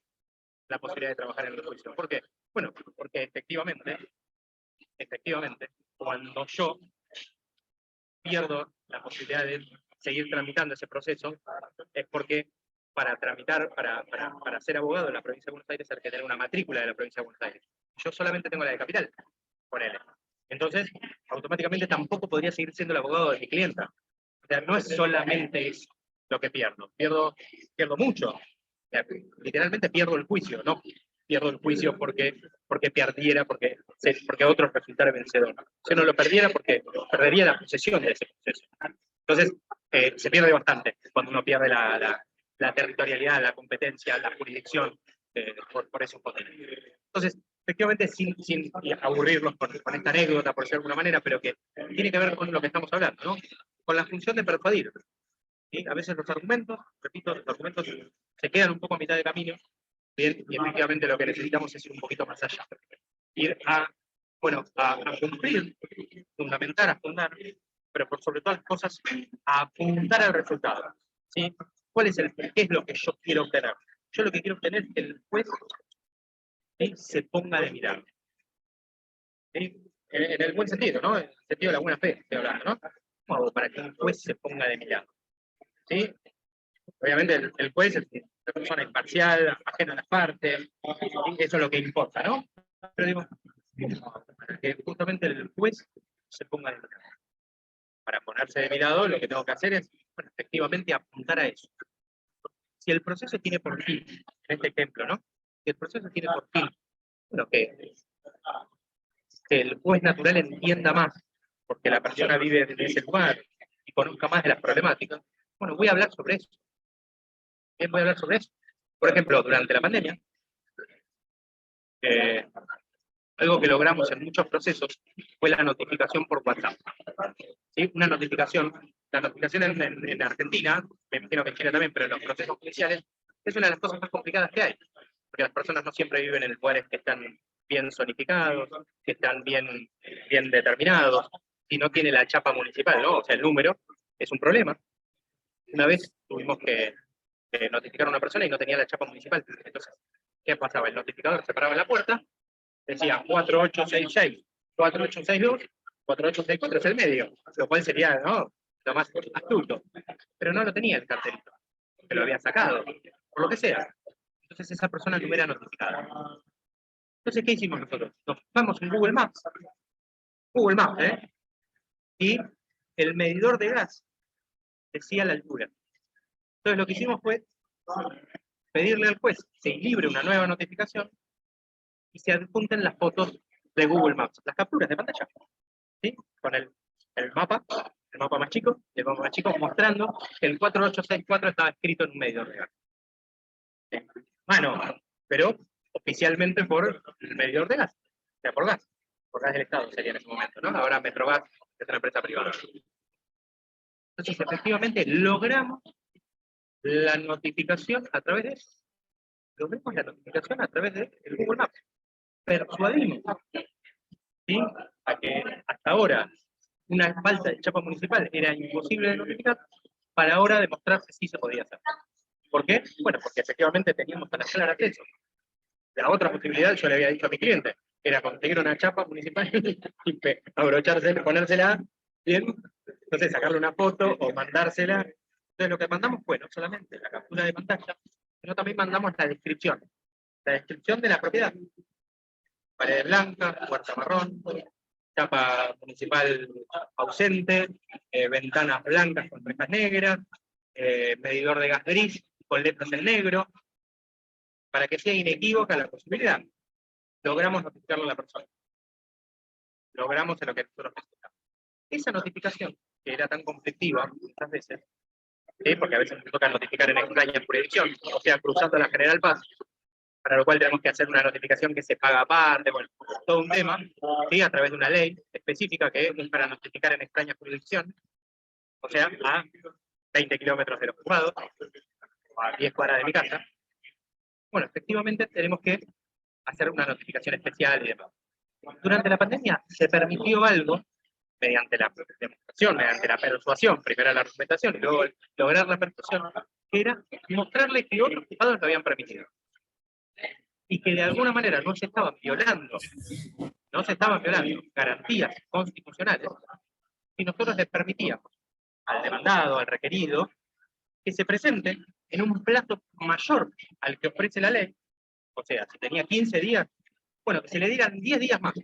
la posibilidad de trabajar en el juicio. ¿Por qué? Bueno, porque efectivamente, cuando yo pierdo la posibilidad de seguir tramitando ese proceso, es porque para tramitar, para ser abogado en la provincia de Buenos Aires hay que tener una matrícula de la provincia de Buenos Aires. Yo solamente tengo la de Capital, ponele. Entonces, automáticamente tampoco podría seguir siendo el abogado de mi clienta. O sea, no es solamente eso lo que pierdo mucho. O sea, literalmente pierdo el juicio, no pierdo el juicio porque perdiera, porque otro resultara vencedor. Si no lo perdiera, porque perdería la posesión de ese proceso. Entonces, se pierde bastante cuando uno pierde la territorialidad, la competencia, la jurisdicción por esos poderes. Entonces, efectivamente, sin aburrirlos con esta anécdota, por decirlo de alguna manera, pero que tiene que ver con lo que estamos hablando, ¿no? Con la función de persuadir. ¿Sí? A veces los argumentos, repito, los argumentos se quedan un poco a mitad de camino, bien, y efectivamente lo que necesitamos es ir un poquito más allá. Ir a cumplir, fundamentar, a fundar, pero por sobre todas las cosas, a apuntar al resultado. ¿Sí? ¿Qué es lo que yo quiero obtener? Yo lo que quiero obtener es que el juez se ponga de mi lado. ¿Sí? En el buen sentido, ¿no? En el sentido de la buena fe, estoy hablando, ¿no? ¿Cómo hago para que el juez se ponga de mi lado? ¿Sí? Obviamente el juez es una persona imparcial, ajena a las partes, eso es lo que importa, ¿no? Pero digo, que justamente el juez se ponga de mi lado. Para ponerse de mi lado, lo que tengo que hacer es, bueno, efectivamente, apuntar a eso. Si el proceso tiene por fin, en este ejemplo, ¿no? Si el proceso tiene por fin, bueno, que el juez natural entienda más, porque la persona vive en ese lugar y conozca más de las problemáticas, bueno, voy a hablar sobre eso. Bien, voy a hablar sobre eso. Por ejemplo, durante la pandemia, algo que logramos en muchos procesos fue la notificación por WhatsApp. ¿Sí? La notificación en Argentina, me imagino que en Chile también, pero en los procesos judiciales, es una de las cosas más complicadas que hay, porque las personas no siempre viven en lugares que están bien zonificados, que están bien determinados, y no tiene la chapa municipal, ¿no? O sea, el número es un problema. Una vez tuvimos que notificar a una persona y no tenía la chapa municipal. Entonces, ¿qué pasaba? El notificador se paraba en la puerta, decía 4866, 4862, 4864 es el medio, lo cual sería, ¿no?, lo más astuto. Pero no lo tenía el cartelito, que lo había sacado, por lo que sea. Entonces esa persona no era notificada. Entonces, ¿qué hicimos nosotros? Nos vamos en Google Maps, y el medidor de gas decía la altura. Entonces lo que hicimos fue pedirle al juez que libre una nueva notificación y se adjunten las fotos de Google Maps, las capturas de pantalla, ¿sí? Con el mapa más chico, mostrando que el 4864 estaba escrito en un medidor de gas. Bueno, pero oficialmente por el medidor de gas, o sea, por gas del Estado sería en ese momento, ¿no? Ahora Metrogas es una empresa privada. Entonces, efectivamente, logramos la notificación a través de Google Maps. Persuadimos, ¿sí?, a que hasta ahora una falta de chapa municipal era imposible de notificar, para ahora demostrar que sí se podía hacer. ¿Por qué? Bueno, porque efectivamente teníamos para hacer acceso. La otra posibilidad, yo le había dicho a mi cliente, era conseguir una chapa municipal y abrochársela, ponérsela bien, entonces sacarle una foto o mandársela. Entonces lo que mandamos fue no solamente la captura de pantalla, sino también mandamos la descripción de la propiedad. Pared blanca, puerta marrón, chapa municipal ausente, ventanas blancas con rejas negras, medidor de gas gris con letras en negro. para que sea inequívoca la posibilidad, logramos notificarle a la persona. Logramos en lo que nosotros necesitamos. Esa notificación, que era tan conflictiva muchas veces, ¿sí? Porque a veces nos toca notificar en extraña jurisdicción, o sea, cruzando la General Paz, para lo cual tenemos que hacer una notificación que se paga aparte, bueno, todo un tema, ¿sí? A través de una ley específica que es para notificar en extraña jurisdicción, o sea, a 20 kilómetros de los juzgados, o a 10 cuadras de mi casa. Bueno, efectivamente tenemos que hacer una notificación especial y demás. Durante la pandemia se permitió algo mediante la demostración, mediante la persuasión, primero la argumentación y luego lograr la persuasión, que era mostrarle que otros juzgados lo habían permitido. Y que de alguna manera no se estaban violando garantías constitucionales, y nosotros les permitíamos al demandado, al requerido, que se presente en un plazo mayor al que ofrece la ley, o sea, si tenía 15 días, bueno, que se le dieran 10 días más,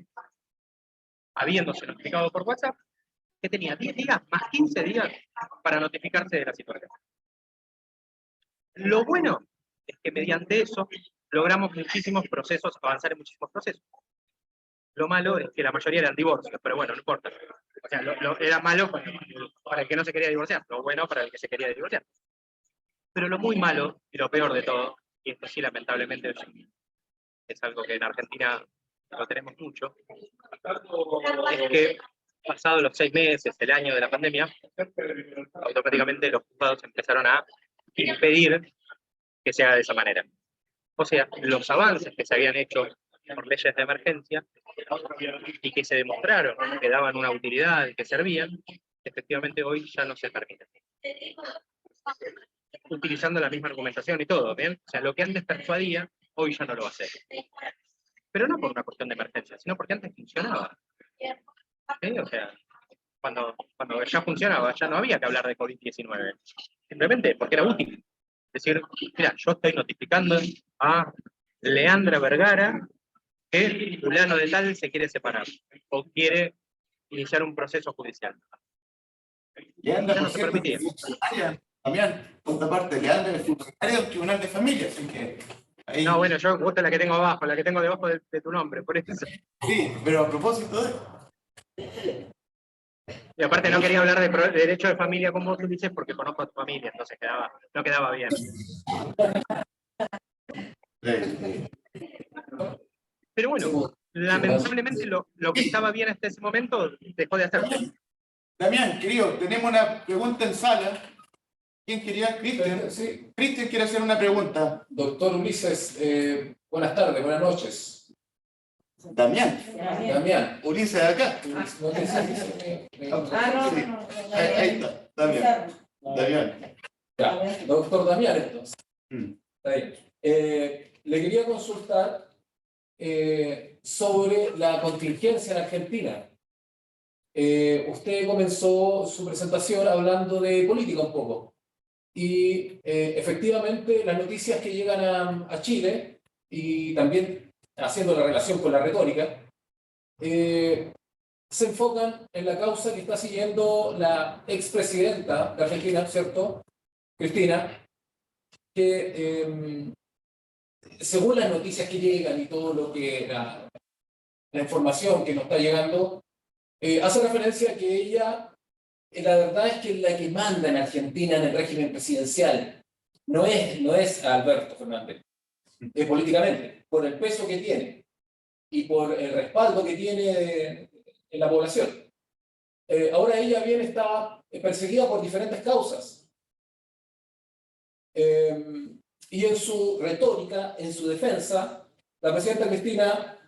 habiéndose notificado por WhatsApp, que tenía 10 días más 15 días para notificarse de la situación. Lo bueno es que mediante eso logramos muchísimos procesos, avanzar en muchísimos procesos. Lo malo es que la mayoría eran divorcios, pero bueno, no importa. O sea, era malo para el que no se quería divorciar, lo bueno para el que se quería divorciar. Pero lo muy malo, y lo peor de todo, y esto sí lamentablemente es algo que en Argentina lo tenemos mucho, es que pasados los 6 meses, el año de la pandemia, automáticamente los juzgados empezaron a impedir que se haga de esa manera. O sea, los avances que se habían hecho por leyes de emergencia y que se demostraron que daban una utilidad y que servían, efectivamente hoy ya no se permiten. Utilizando la misma argumentación y todo, ¿bien? O sea, lo que antes persuadía, hoy ya no lo va a hacer. Pero no por una cuestión de emergencia, sino porque antes funcionaba. ¿Sí? O sea, cuando ya funcionaba, ya no había que hablar de COVID-19. Simplemente porque era útil. Es decir, mira, yo estoy notificando a Leandra Vergara que fulano de tal se quiere separar o quiere iniciar un proceso judicial. Leandra, Ya por no se cierto, permitía. es funcionaria. Damián, por otra parte, Leandra es funcionaria del Tribunal de Familia, así que ahí... No, bueno, yo gusto la que tengo abajo, la que tengo debajo de tu nombre, por eso. Sí, pero a propósito de... Y aparte no quería hablar de derecho de familia con vos, Ulises, porque conozco a tu familia, entonces no quedaba bien. Pero bueno, lamentablemente lo que estaba bien hasta ese momento dejó de hacerse. Damián, querido, tenemos una pregunta en sala. ¿Quién quería? Cristian. Sí. Cristian quiere hacer una pregunta. Doctor Ulises, buenas tardes, buenas noches. Damián. Damián. Ulises de acá. No te No. Ahí está, Damián. Damián. Ya, doctor Damián, entonces. Está bien. Le quería consultar sobre la contingencia en Argentina. Usted comenzó su presentación hablando de política un poco. Y efectivamente las noticias que llegan a Chile, y también haciendo la relación con la retórica, se enfocan en la causa que está siguiendo la expresidenta de Argentina, ¿cierto? Cristina, que según las noticias que llegan y todo lo que la información que nos está llegando, hace referencia a que ella, la verdad es que la que manda en Argentina en el régimen presidencial no es Alberto Fernández, políticamente, por el peso que tiene y por el respaldo que tiene en la población. Ahora ella bien está perseguida por diferentes causas. Y en su retórica, en su defensa, la presidenta Cristina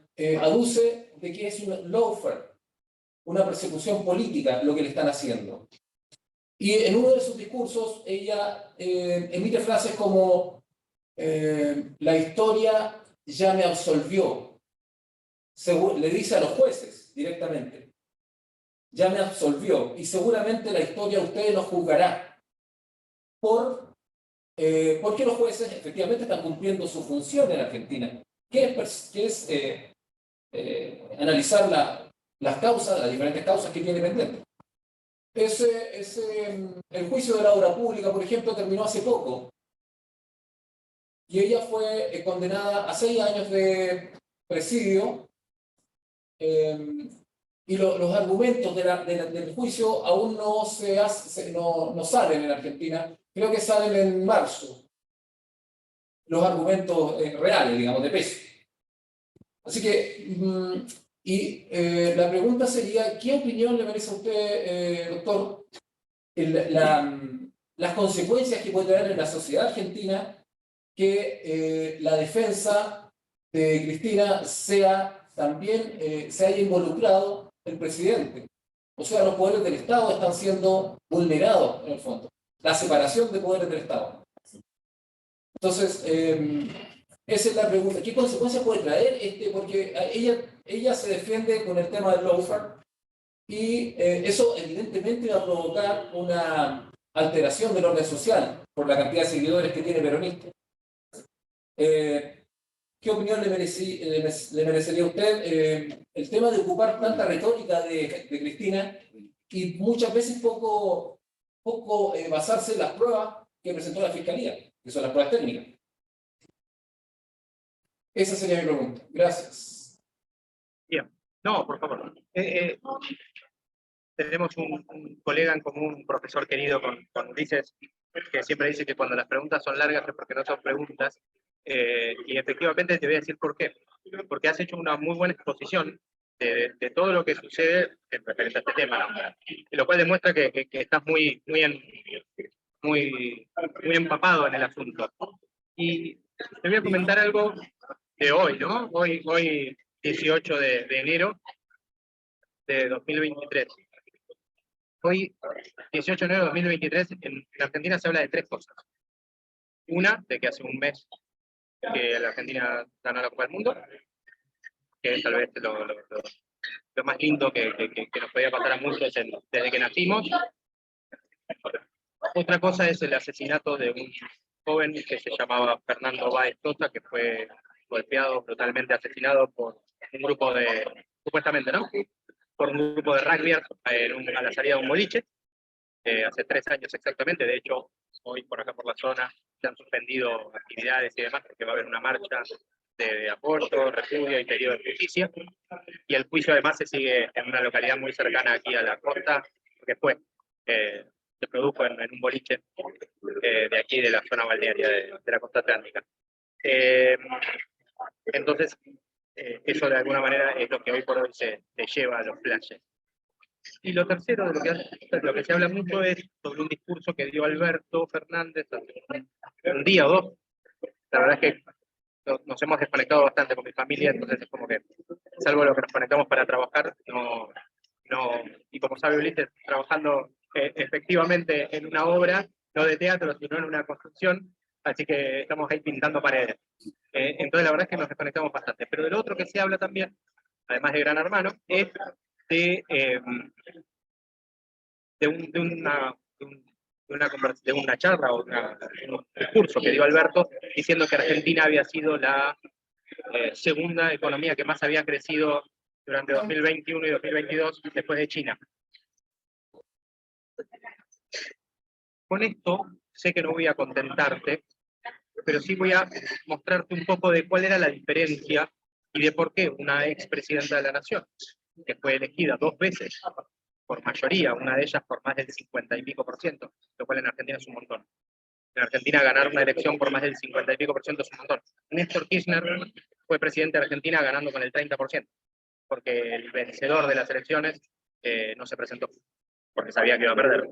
aduce de que es un lawfare, una persecución política lo que le están haciendo. Y en uno de sus discursos ella emite frases como la historia ya me absolvió. Le dice a los jueces directamente, ya me absolvió y seguramente la historia ustedes los juzgará porque los jueces efectivamente están cumpliendo su función en Argentina, que es analizar las causas, las diferentes causas que tiene pendiente. El juicio de la obra pública, por ejemplo, terminó hace poco. y ella fue condenada a 6 años de presidio, y los argumentos del juicio aún no salen en Argentina, creo que salen en marzo, los argumentos reales, digamos, de peso. Así que, la pregunta sería, ¿qué opinión le merece a usted, doctor, las consecuencias que puede traer en la sociedad argentina que la defensa de Cristina también se haya involucrado el presidente? O sea, los poderes del Estado están siendo vulnerados en el fondo. La separación de poderes del Estado. Entonces, esa es la pregunta. ¿Qué consecuencias puede traer? Porque ella se defiende con el tema del lawfare, y eso evidentemente va a provocar una alteración del orden social por la cantidad de seguidores que tiene peronista. ¿Qué opinión le merecería a usted el tema de ocupar tanta retórica de Cristina y muchas veces poco basarse en las pruebas que presentó la Fiscalía, que son las pruebas técnicas? Esa sería mi pregunta. Gracias. Bien. No, por favor. Tenemos un colega en común, un profesor querido con Ulises, que siempre dice que cuando las preguntas son largas es porque no son preguntas, y efectivamente te voy a decir por qué. Porque has hecho una muy buena exposición de todo lo que sucede en referente a este tema, ¿no? Lo cual demuestra que estás muy empapado en el asunto. Y te voy a comentar algo de hoy, ¿no? Hoy 18 de enero de 2023. Hoy, 18 de enero de 2023, en Argentina se habla de 3 cosas. Una, de que hace un mes que la Argentina ganó la Copa del Mundo, que es tal vez lo más lindo que nos podía pasar a muchos desde que nacimos. Otra cosa es el asesinato de un joven que se llamaba Fernando Báez Sosa, que fue golpeado, brutalmente asesinado por un grupo supuestamente, ¿no? Por un grupo de rugby a la salida de un boliche, hace 3 años exactamente. De hecho, hoy por acá por la zona se han suspendido actividades y demás, porque va a haber una marcha de apoyo, repudio y pedido de justicia, y el juicio además se sigue en una localidad muy cercana aquí a la costa, que se produjo en un boliche de aquí, de la zona balnearia de la costa atlántica. Entonces, eso de alguna manera es lo que hoy por hoy se lleva a los flashes. Y lo tercero de lo que se habla mucho es sobre un discurso que dio Alberto Fernández hace un día o 2. La verdad es que nos hemos desconectado bastante con mi familia, entonces es como que, salvo lo que nos conectamos para trabajar, y como sabe Ulises, trabajando efectivamente en una obra, no de teatro, sino en una construcción, así que estamos ahí pintando paredes. Entonces la verdad es que nos desconectamos bastante. Pero de lo otro que se habla también, además de Gran Hermano, es de una charla o un discurso que dio Alberto diciendo que Argentina había sido la segunda economía que más había crecido durante 2021 y 2022 después de China. Con esto sé que no voy a contentarte, pero sí voy a mostrarte un poco de cuál era la diferencia y de por qué una expresidenta de la Nación, que fue elegida 2 veces por mayoría, una de ellas por más del 50 y pico %, lo cual en Argentina es un montón. En Argentina ganar una elección por más del 50 y pico % es un montón. Néstor Kirchner fue presidente de Argentina ganando con el 30%, porque el vencedor de las elecciones no se presentó, porque sabía que iba a perder.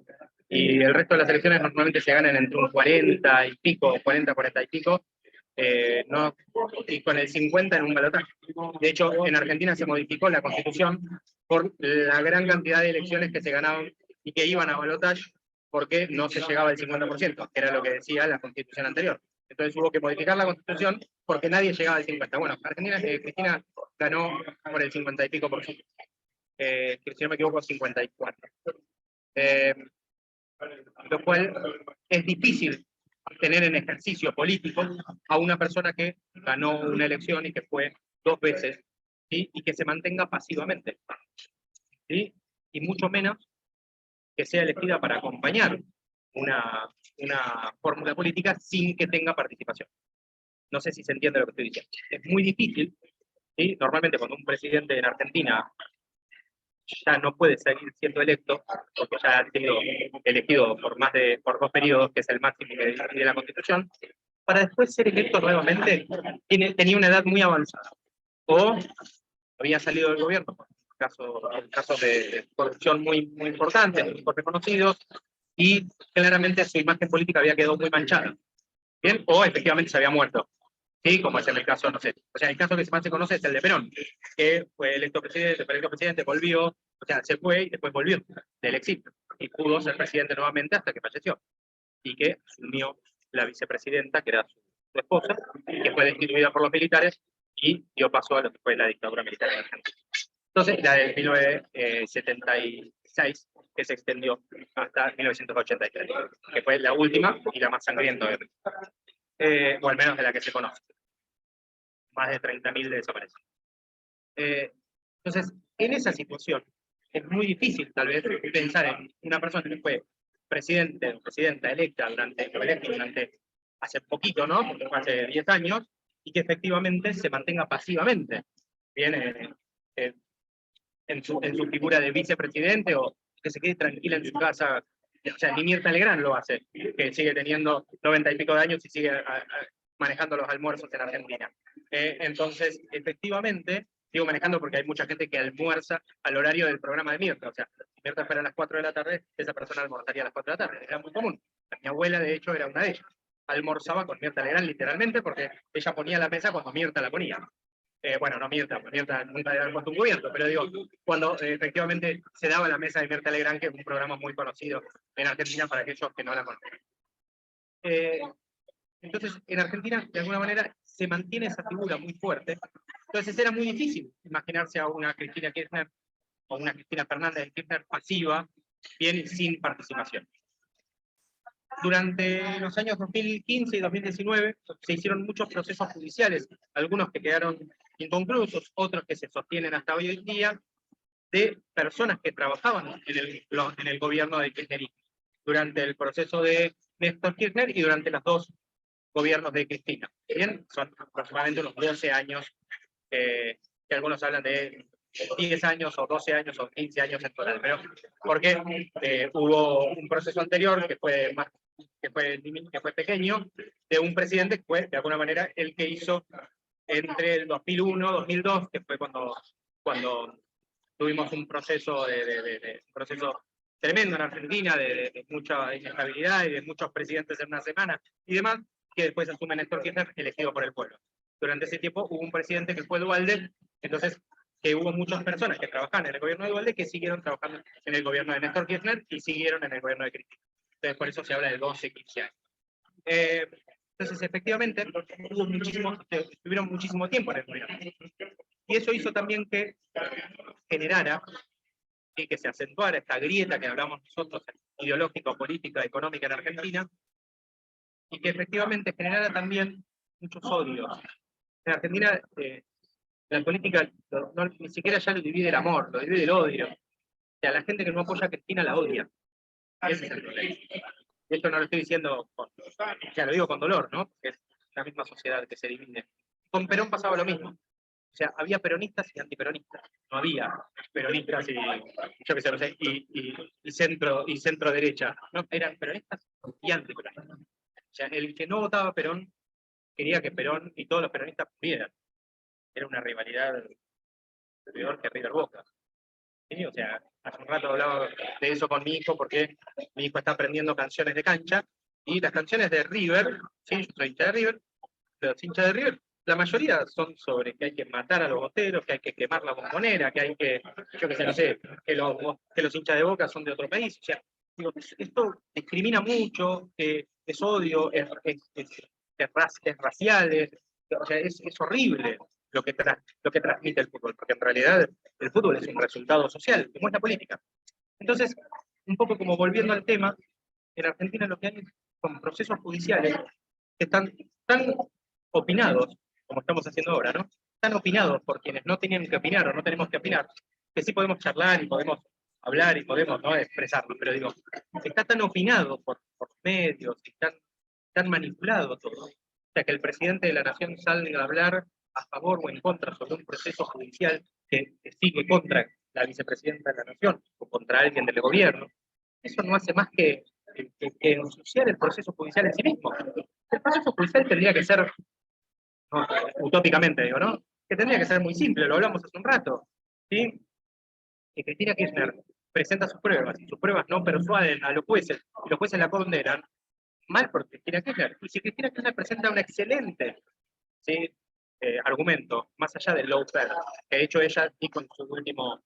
Y el resto de las elecciones normalmente se ganan entre un 40 y pico, 40 y pico, no, y con el 50 en un balotaje. De hecho, en Argentina se modificó la Constitución por la gran cantidad de elecciones que se ganaban y que iban a balotaje, porque no se llegaba al 50%, que era lo que decía la Constitución anterior. Entonces hubo que modificar la Constitución porque nadie llegaba al 50%. Bueno, Cristina ganó por el 50 y pico %. Si no me equivoco, 54. Lo cual es difícil tener en ejercicio político a una persona que ganó una elección y que fue 2 veces, ¿sí? Y que se mantenga pasivamente, ¿sí? Y mucho menos que sea elegida para acompañar una fórmula política sin que tenga participación. no sé si se entiende lo que estoy diciendo. Es muy difícil, ¿sí? Normalmente cuando un presidente en Argentina ya no puede seguir siendo electo, porque ya ha sido elegido por 2 periodos, que es el máximo que define la Constitución, para después ser electo nuevamente, tenía una edad muy avanzada. O había salido del gobierno, por casos de corrupción muy importantes, muy reconocidos, y claramente su imagen política había quedado muy manchada. ¿Bien? O efectivamente se había muerto. ¿Sí? Como es en el caso, no sé. O sea, el caso que más se conoce es el de Perón, que fue electo presidente, volvió, o sea, se fue y después volvió del exilio. Y pudo ser presidente nuevamente hasta que falleció. Y que asumió la vicepresidenta, que era su esposa, que fue destituida por los militares y dio paso a lo que fue la dictadura militar en Argentina. Entonces, la del 1976, que se extendió hasta 1983, que fue la última y la más sangrienta, o al menos de la que se conoce. Más de 30.000 desaparecidos. Entonces, en esa situación, es muy difícil tal vez pensar en una persona que fue presidente o presidenta electa durante hace poquito, ¿no? Porque fue hace 10 años, y que efectivamente se mantenga pasivamente, bien, en su figura de vicepresidente, o que se quede tranquila en su casa. O sea, ni Mirta Legrand lo hace, que sigue teniendo 90 y pico de años y sigue manejando los almuerzos en Argentina. Entonces, efectivamente, sigo manejando porque hay mucha gente que almuerza al horario del programa de Mirta. O sea, si Mirta fuera a las 4 de la tarde, esa persona almorzaría a las 4 de la tarde. Era muy común. Mi abuela, de hecho, era una de ellas. Almorzaba con Mirta Legrand, literalmente, porque ella ponía la mesa cuando Mirta la ponía. Bueno, no Mirta nunca debe haber puesto un cubierto, pero digo, cuando efectivamente se daba la mesa de Mirta Legrand, que es un programa muy conocido en Argentina para aquellos que no la conocen. Entonces, en Argentina, de alguna manera, se mantiene esa figura muy fuerte. Entonces, era muy difícil imaginarse a una Cristina Kirchner o una Cristina Fernández de Kirchner pasiva, bien sin participación. Durante los años 2015 y 2019 se hicieron muchos procesos judiciales, algunos que quedaron inconclusos, otros que se sostienen hasta hoy en día, de personas que trabajaban en el gobierno de Kirchnerismo, durante el proceso de Néstor Kirchner y durante los 2 gobiernos de Cristina. Bien, son aproximadamente unos 12 años, que algunos hablan de 10 años o 12 años o 15 años en total, pero porque hubo un proceso anterior que fue pequeño, de un presidente que fue, de alguna manera, el que hizo entre el 2001 y 2002, que fue cuando tuvimos un proceso tremendo en Argentina, de mucha inestabilidad y de muchos presidentes en una semana y demás, que después asume Néstor Kirchner, elegido por el pueblo. Durante ese tiempo hubo un presidente que fue Duhalde, entonces que hubo muchas personas que trabajaban en el gobierno de Duhalde que siguieron trabajando en el gobierno de Néstor Kirchner y siguieron en el gobierno de Cristina. Entonces por eso se habla de 12, 15 años. Entonces efectivamente estuvieron muchísimo tiempo en el gobierno. Y eso hizo también que generara y que se acentuara esta grieta que hablamos nosotros, ideológica, política, económica en Argentina, y que efectivamente generara también muchos odios. En Argentina, la política ni siquiera ya lo divide el amor, lo divide el odio. O sea, la gente que no apoya a Cristina la odia. Ese es el problema. Esto no lo estoy diciendo, ya lo digo con dolor, ¿no? Porque es la misma sociedad que se divide. Con Perón pasaba lo mismo. O sea, había peronistas y antiperonistas. No había peronistas y, yo qué sé, no sé, y centro derecha. No, eran peronistas y antiperonistas. O sea, el que no votaba a Perón quería que Perón y todos los peronistas pudieran. Era una rivalidad peor que River Boca. ¿Sí? O sea, hace un rato hablaba de eso con mi hijo, porque mi hijo está aprendiendo canciones de cancha, y las canciones de River, ¿sí? Yo soy hincha de River, los hinchas de River, la mayoría son sobre que hay que matar a los boteros, que hay que quemar la bombonera, que hay que, yo qué sé, no sé, que los hinchas de Boca son de otro país. O sea, digo, esto discrimina mucho, es odio, es racial, o sea, es horrible lo que transmite el fútbol, porque en realidad el fútbol es un resultado social, como es la política. Entonces, un poco como volviendo al tema, en Argentina lo que hay son procesos judiciales que están tan opinados, como estamos haciendo ahora, ¿no? Tan opinados por quienes no tenían que opinar o no tenemos que opinar, que sí podemos charlar y podemos hablar y podemos, ¿no?, expresarnos, pero digo, está tan opinado por medios y tan manipulado todo, sea, que el presidente de la Nación salga a hablar a favor o en contra sobre un proceso judicial que sigue contra la vicepresidenta de la Nación o contra alguien del gobierno, eso no hace más que ensuciar el proceso judicial en sí mismo. El proceso judicial tendría que ser, no, utópicamente digo, ¿no? Que tendría que ser muy simple, lo hablamos hace un rato, ¿sí? Que Cristina Kirchner presenta sus pruebas y sus pruebas no persuaden a los jueces y los jueces la condenan, mal por Cristina Kirchner. Y si Cristina Kirchner presenta un excelente, ¿sí? Argumento, más allá del lawfare, que de hecho ella dijo en su último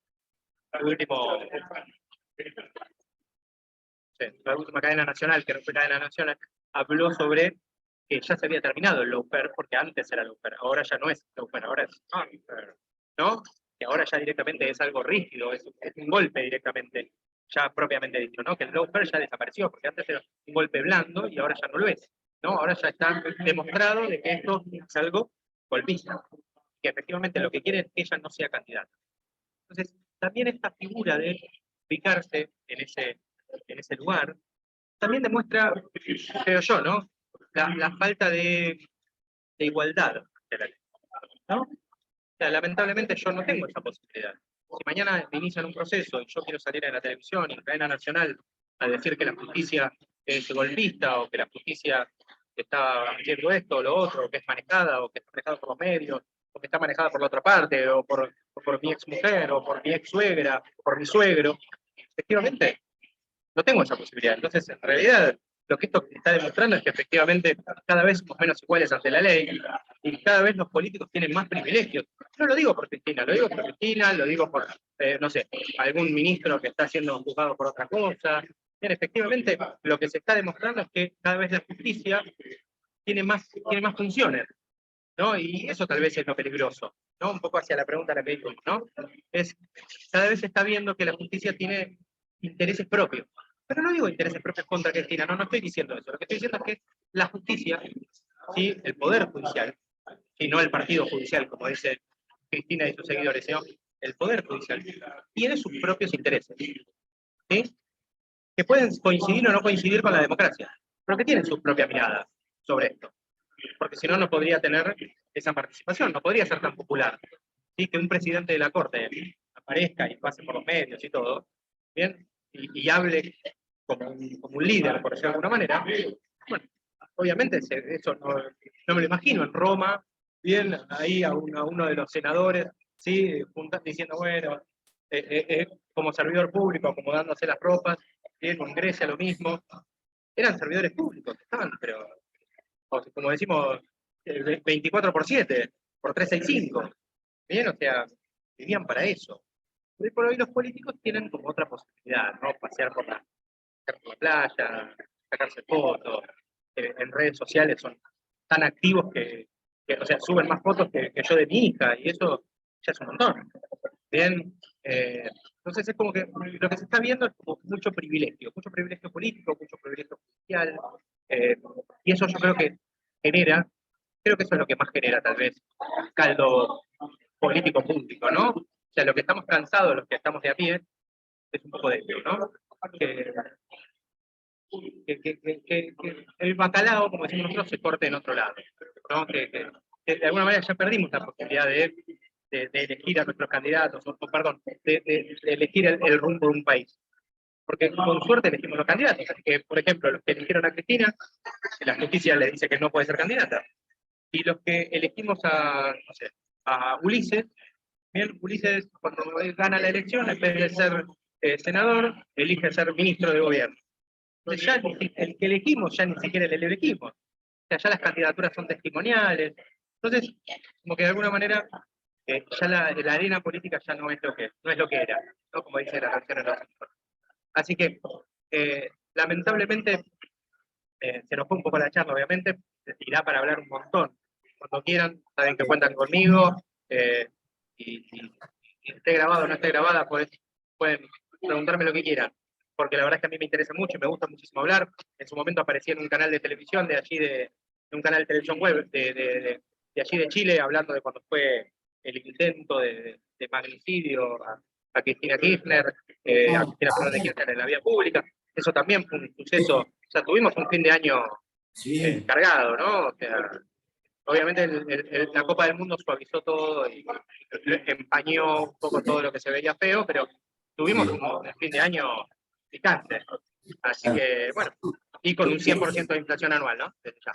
sí, la última cadena nacional, que no fue cadena nacional, habló sobre que ya se había terminado el lawfare, porque antes era lawfare, ahora ya no es lawfare, ahora es unfair, ¿no? Que ahora ya directamente es algo rígido, es un golpe directamente, ya propiamente dicho, ¿no? Que el lawfare ya desapareció, porque antes era un golpe blando y ahora ya no lo es, ¿no? Ahora ya está demostrado de que esto es algo golpista, que efectivamente lo que quiere es que ella no sea candidata. Entonces, también esta figura de ubicarse en ese lugar, también demuestra, creo yo, ¿no? La falta de igualdad de la ley, ¿no? O sea, lamentablemente yo no tengo esa posibilidad. Si mañana me inician un proceso y yo quiero salir en la televisión y en cadena nacional a decir que la justicia es golpista o que la justicia está haciendo esto o lo otro, o que es manejada o que está manejada por los medios, o que está manejada por la otra parte, o por mi ex mujer, o por mi ex suegra, o por mi suegro, efectivamente no tengo esa posibilidad. Entonces, en realidad, lo que esto está demostrando es que efectivamente cada vez somos menos iguales ante la ley y cada vez los políticos tienen más privilegios. No lo digo por Cristina, lo digo por Cristina, lo digo por, no sé, algún ministro que está siendo juzgado por otra cosa. Bien, efectivamente, lo que se está demostrando es que cada vez la justicia tiene más funciones, ¿no? Y eso tal vez es lo peligroso, ¿no? Un poco hacia la pregunta de la que dijo, ¿no? Es, cada vez se está viendo que la justicia tiene intereses propios. Pero no digo intereses propios contra Cristina, no estoy diciendo eso. Lo que estoy diciendo es que la justicia, ¿sí? El poder judicial, y no el partido judicial, como dice Cristina y sus seguidores, sino el poder judicial, tiene sus propios intereses, ¿sí? Que pueden coincidir o no coincidir con la democracia, pero que tienen su propia mirada sobre esto. Porque si no, no podría tener esa participación, no podría ser tan popular. ¿Sí? Que un presidente de la Corte aparezca y pase por los medios y todo, ¿bien? Y hable como un líder, por decirlo de alguna manera, bueno, obviamente eso no me lo imagino en Roma, bien, ahí a uno de los senadores, ¿sí? Diciendo, bueno, como servidor público, acomodándose las ropas, bien, con Grecia lo mismo, eran servidores públicos, estaban, pero como decimos, 24/7, por 365. Bien, o sea, vivían para eso. Hoy por hoy los políticos tienen como otra posibilidad, ¿no? Pasear por la playa, sacarse fotos, en redes sociales son tan activos o sea, suben más fotos que yo de mi hija, y eso ya es un montón. Bien, entonces es como que lo que se está viendo es como mucho privilegio político, mucho privilegio judicial, y eso yo creo que creo que eso es lo que más genera tal vez caldo político público, ¿no? O sea, lo que estamos cansados, los que estamos de a pie, es un poco de esto, ¿no? Que el bacalao, como decimos nosotros, se corte en otro lado, ¿no? Que de alguna manera ya perdimos la posibilidad de elegir a nuestros candidatos, perdón, de elegir el rumbo de un país. Porque con suerte elegimos los candidatos. Así que, por ejemplo, los que eligieron a Cristina, la justicia le dice que no puede ser candidata. Y los que elegimos no sé, a Ulises, bien, Ulises cuando él gana la elección, en vez de ser senador, elige ser ministro de gobierno. Entonces ya el que elegimos ya ni siquiera el elegimos. O sea, ya las candidaturas son testimoniales. Entonces, como que de alguna manera, ya la arena política ya no es lo que era, ¿no? Como dice la canción en los Simpsons. Así que, lamentablemente, se nos fue un poco la charla, obviamente, irá para hablar un montón. Cuando quieran, saben que cuentan conmigo, y esté grabado o no esté grabada, pueden preguntarme lo que quieran, porque la verdad es que a mí me interesa mucho y me gusta muchísimo hablar. En su momento aparecí en un canal de televisión de un canal de televisión web de allí de Chile, hablando de cuando fue el intento de magnicidio a Cristina Kirchner, a Cristina Fernández de Kirchner en la vía pública. Eso también fue un suceso. O sea, tuvimos un fin de año cargado, ¿no? O sea, obviamente la Copa del Mundo suavizó todo y empañó un poco todo lo que se veía feo, pero tuvimos Sí. un fin de año picante. Así que, bueno, y con un 100% de inflación anual, ¿no? Desde ya.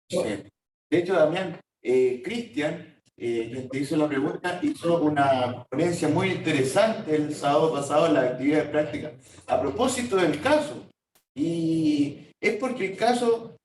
Sí. De hecho, Damián, Cristian, quien te hizo la pregunta, hizo una ponencia muy interesante el sábado pasado en la actividad de práctica a propósito del caso. Y es porque el caso,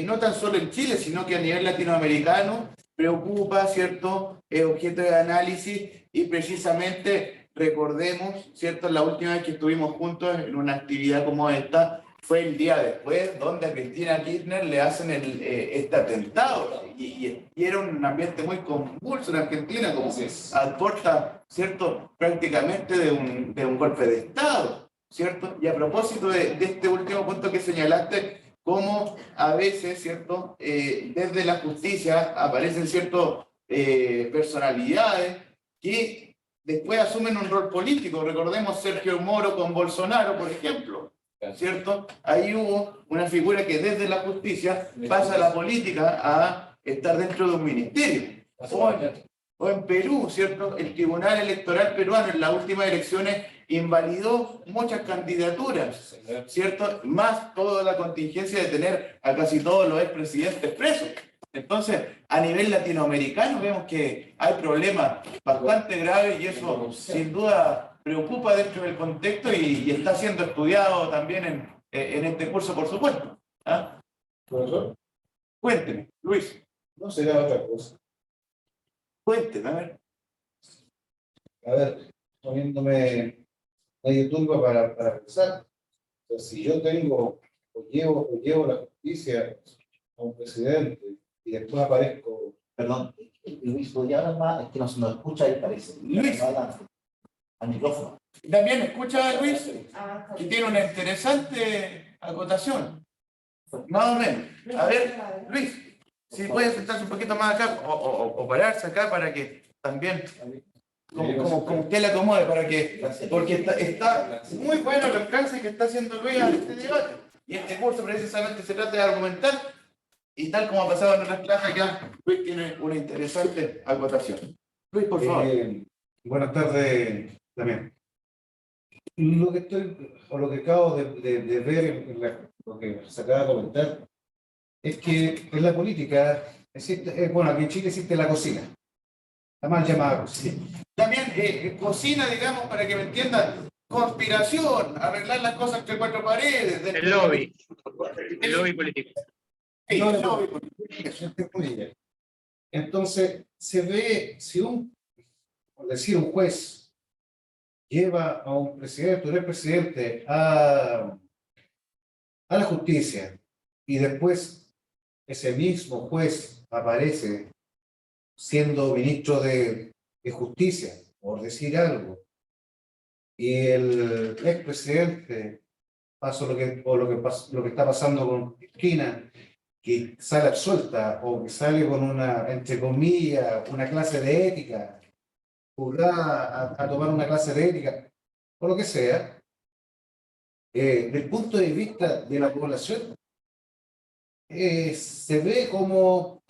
no tan solo en Chile, sino que a nivel latinoamericano, preocupa, ¿cierto? Es objeto de análisis y precisamente recordemos, ¿cierto? La última vez que estuvimos juntos en una actividad como esta, fue el día después donde a Cristina Kirchner le hacen este atentado y era un ambiente muy convulso en Argentina, como se aporta, ¿cierto? Prácticamente de un golpe de Estado, ¿cierto? Y a propósito de este último punto que señalaste, cómo a veces, ¿cierto? Desde la justicia aparecen ciertas personalidades que después asumen un rol político. Recordemos Sergio Moro con Bolsonaro, por ejemplo, ¿cierto? Ahí hubo una figura que desde la justicia pasa a la política a estar dentro de un ministerio. O en Perú, ¿cierto? El Tribunal Electoral peruano en las últimas elecciones invalidó muchas candidaturas, ¿cierto? Más toda la contingencia de tener a casi todos los expresidentes presos. Entonces, a nivel latinoamericano vemos que hay problemas bastante graves y eso sin duda preocupa dentro del contexto y está siendo estudiado también en este curso, por supuesto. ¿Ah? Profesor, Cuénteme, Luis, no será otra cosa. cuénteme, a ver. A ver, poniéndome medio turba para pensar. O sea, si yo tengo o llevo la justicia a un presidente y después aparezco. Perdón, Luis, ¿podría hablar más? Es que no se nos escucha y parece. Luis. Al micrófono. También escucha a Luis, Ah, que tiene una interesante acotación. Más o menos. A ver, Luis, si puede sentarse un poquito más acá o pararse acá para que también, como usted le acomode, para que, porque está muy bueno el alcance que está haciendo Luis a este debate. Y este curso precisamente se trata de argumentar, y tal como ha pasado en otras clases acá, Luis tiene una interesante acotación. Luis, por favor. Buenas tardes también. Lo que lo que acabo de ver lo que se acaba de comentar, es que en la política existe, bueno, aquí en Chile existe la cocina, la mal llamada cocina. También cocina, digamos, para que me entiendan, conspiración, arreglar las cosas entre cuatro paredes. El lobby político. Sí, No, el no, lobby. entre comillas. Entonces, se ve, si por decir, un juez lleva a un presidente, un expresidente a la justicia y después ese mismo juez aparece siendo ministro de Justicia, por decir algo, y el expresidente pasó lo que está pasando con Cristina, que sale absuelta o que sale con una, entre comillas, una clase de ética, juzgada a tomar una clase de ética, o lo que sea, desde el punto de vista de la población, se ve como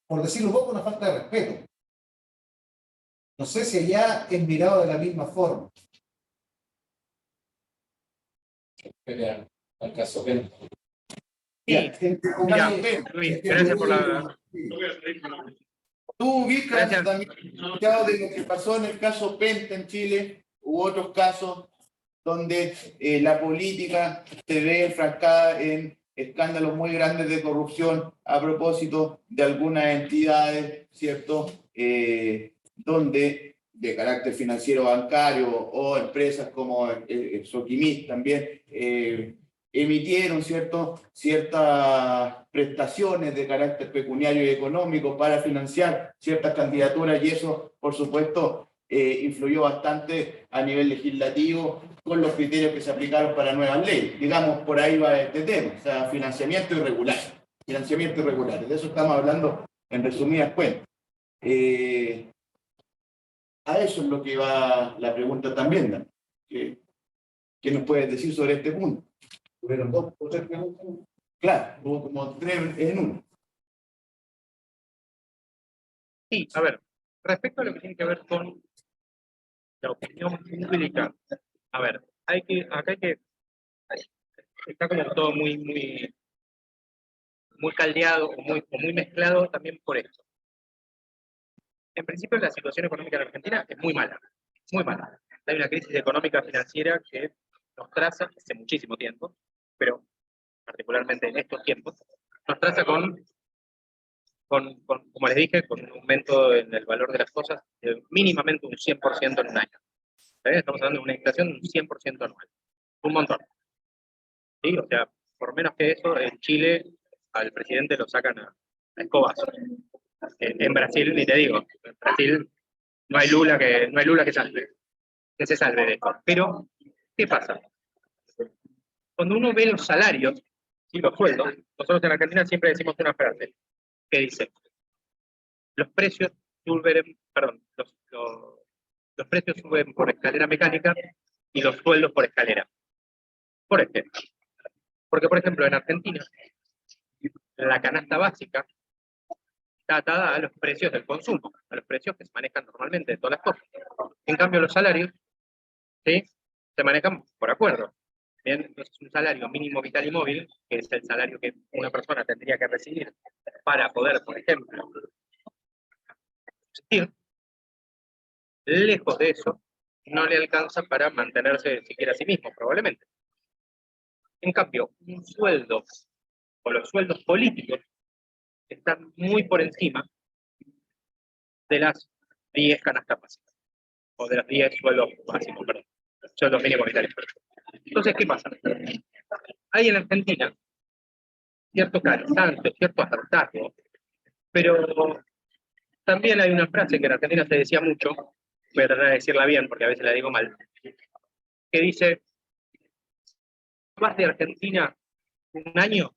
por decirlo un poco, una falta de respeto. No sé si allá es mirado de la misma forma. Al caso Penta. Sí, mira, Luis, gracias por la... Tú ubicas Gracias. también de lo que pasó en el caso Penta en Chile, u otros casos donde la política se ve enfrascada en escándalos muy grandes de corrupción a propósito de algunas entidades, ¿cierto? Donde de carácter financiero bancario o empresas como Soquimich también emitieron, ¿cierto? Ciertas prestaciones de carácter pecuniario y económico para financiar ciertas candidaturas y eso, por supuesto, influyó bastante a nivel legislativo con los criterios que se aplicaron para nuevas leyes. Digamos, por ahí va este tema, o sea, financiamiento irregular. Financiamiento irregular, de eso estamos hablando en resumidas cuentas. A eso es lo que va la pregunta también, Dan. ¿Qué nos puedes decir sobre este punto? Tuvieron dos o tres preguntas. Claro, hubo como tres en uno. Sí, a ver, respecto a lo que tiene que ver con la opinión pública, a ver, acá hay que, está como todo muy caldeado o muy mezclado también por esto. En principio, la situación económica en Argentina es muy mala, muy mala. Hay una crisis económica financiera que nos traza hace muchísimo tiempo, pero particularmente en estos tiempos, nos traza como les dije, con un aumento en el valor de las cosas de mínimamente un 100% en un año. Estamos hablando de una inflación de un 100% anual. Un montón. ¿Sí? O sea, por menos que eso, en Chile al presidente lo sacan a escobazo. En Brasil, ni te digo, en Brasil no hay Lula que se salve de esto. Pero, ¿qué pasa? Cuando uno ve los salarios y los sueldos, nosotros en Argentina siempre decimos una frase que dice, los precios suben, perdón, los precios suben por escalera mecánica y los sueldos por escalera. ¿Por ejemplo? Porque, por ejemplo, en Argentina, la canasta básica está atada a los precios del consumo, a los precios que se manejan normalmente de todas las cosas. En cambio, los salarios, ¿sí?, se manejan por acuerdo. Bien, entonces un salario mínimo vital y móvil, que es el salario que una persona tendría que recibir para poder, por ejemplo, subsistir, lejos de eso, no le alcanza para mantenerse siquiera a sí mismo, probablemente. En cambio, un sueldo o los sueldos políticos están muy por encima de las 10 canastas básicas, o de los 10 sueldos básicos, perdón, sueldos mínimos vitales. Entonces, ¿qué pasa? Hay en Argentina cierto cansancio, cierto hartazgo, pero también hay una frase que en Argentina se decía mucho, voy a tratar de decirla bien porque a veces la digo mal, que dice, vas de Argentina un año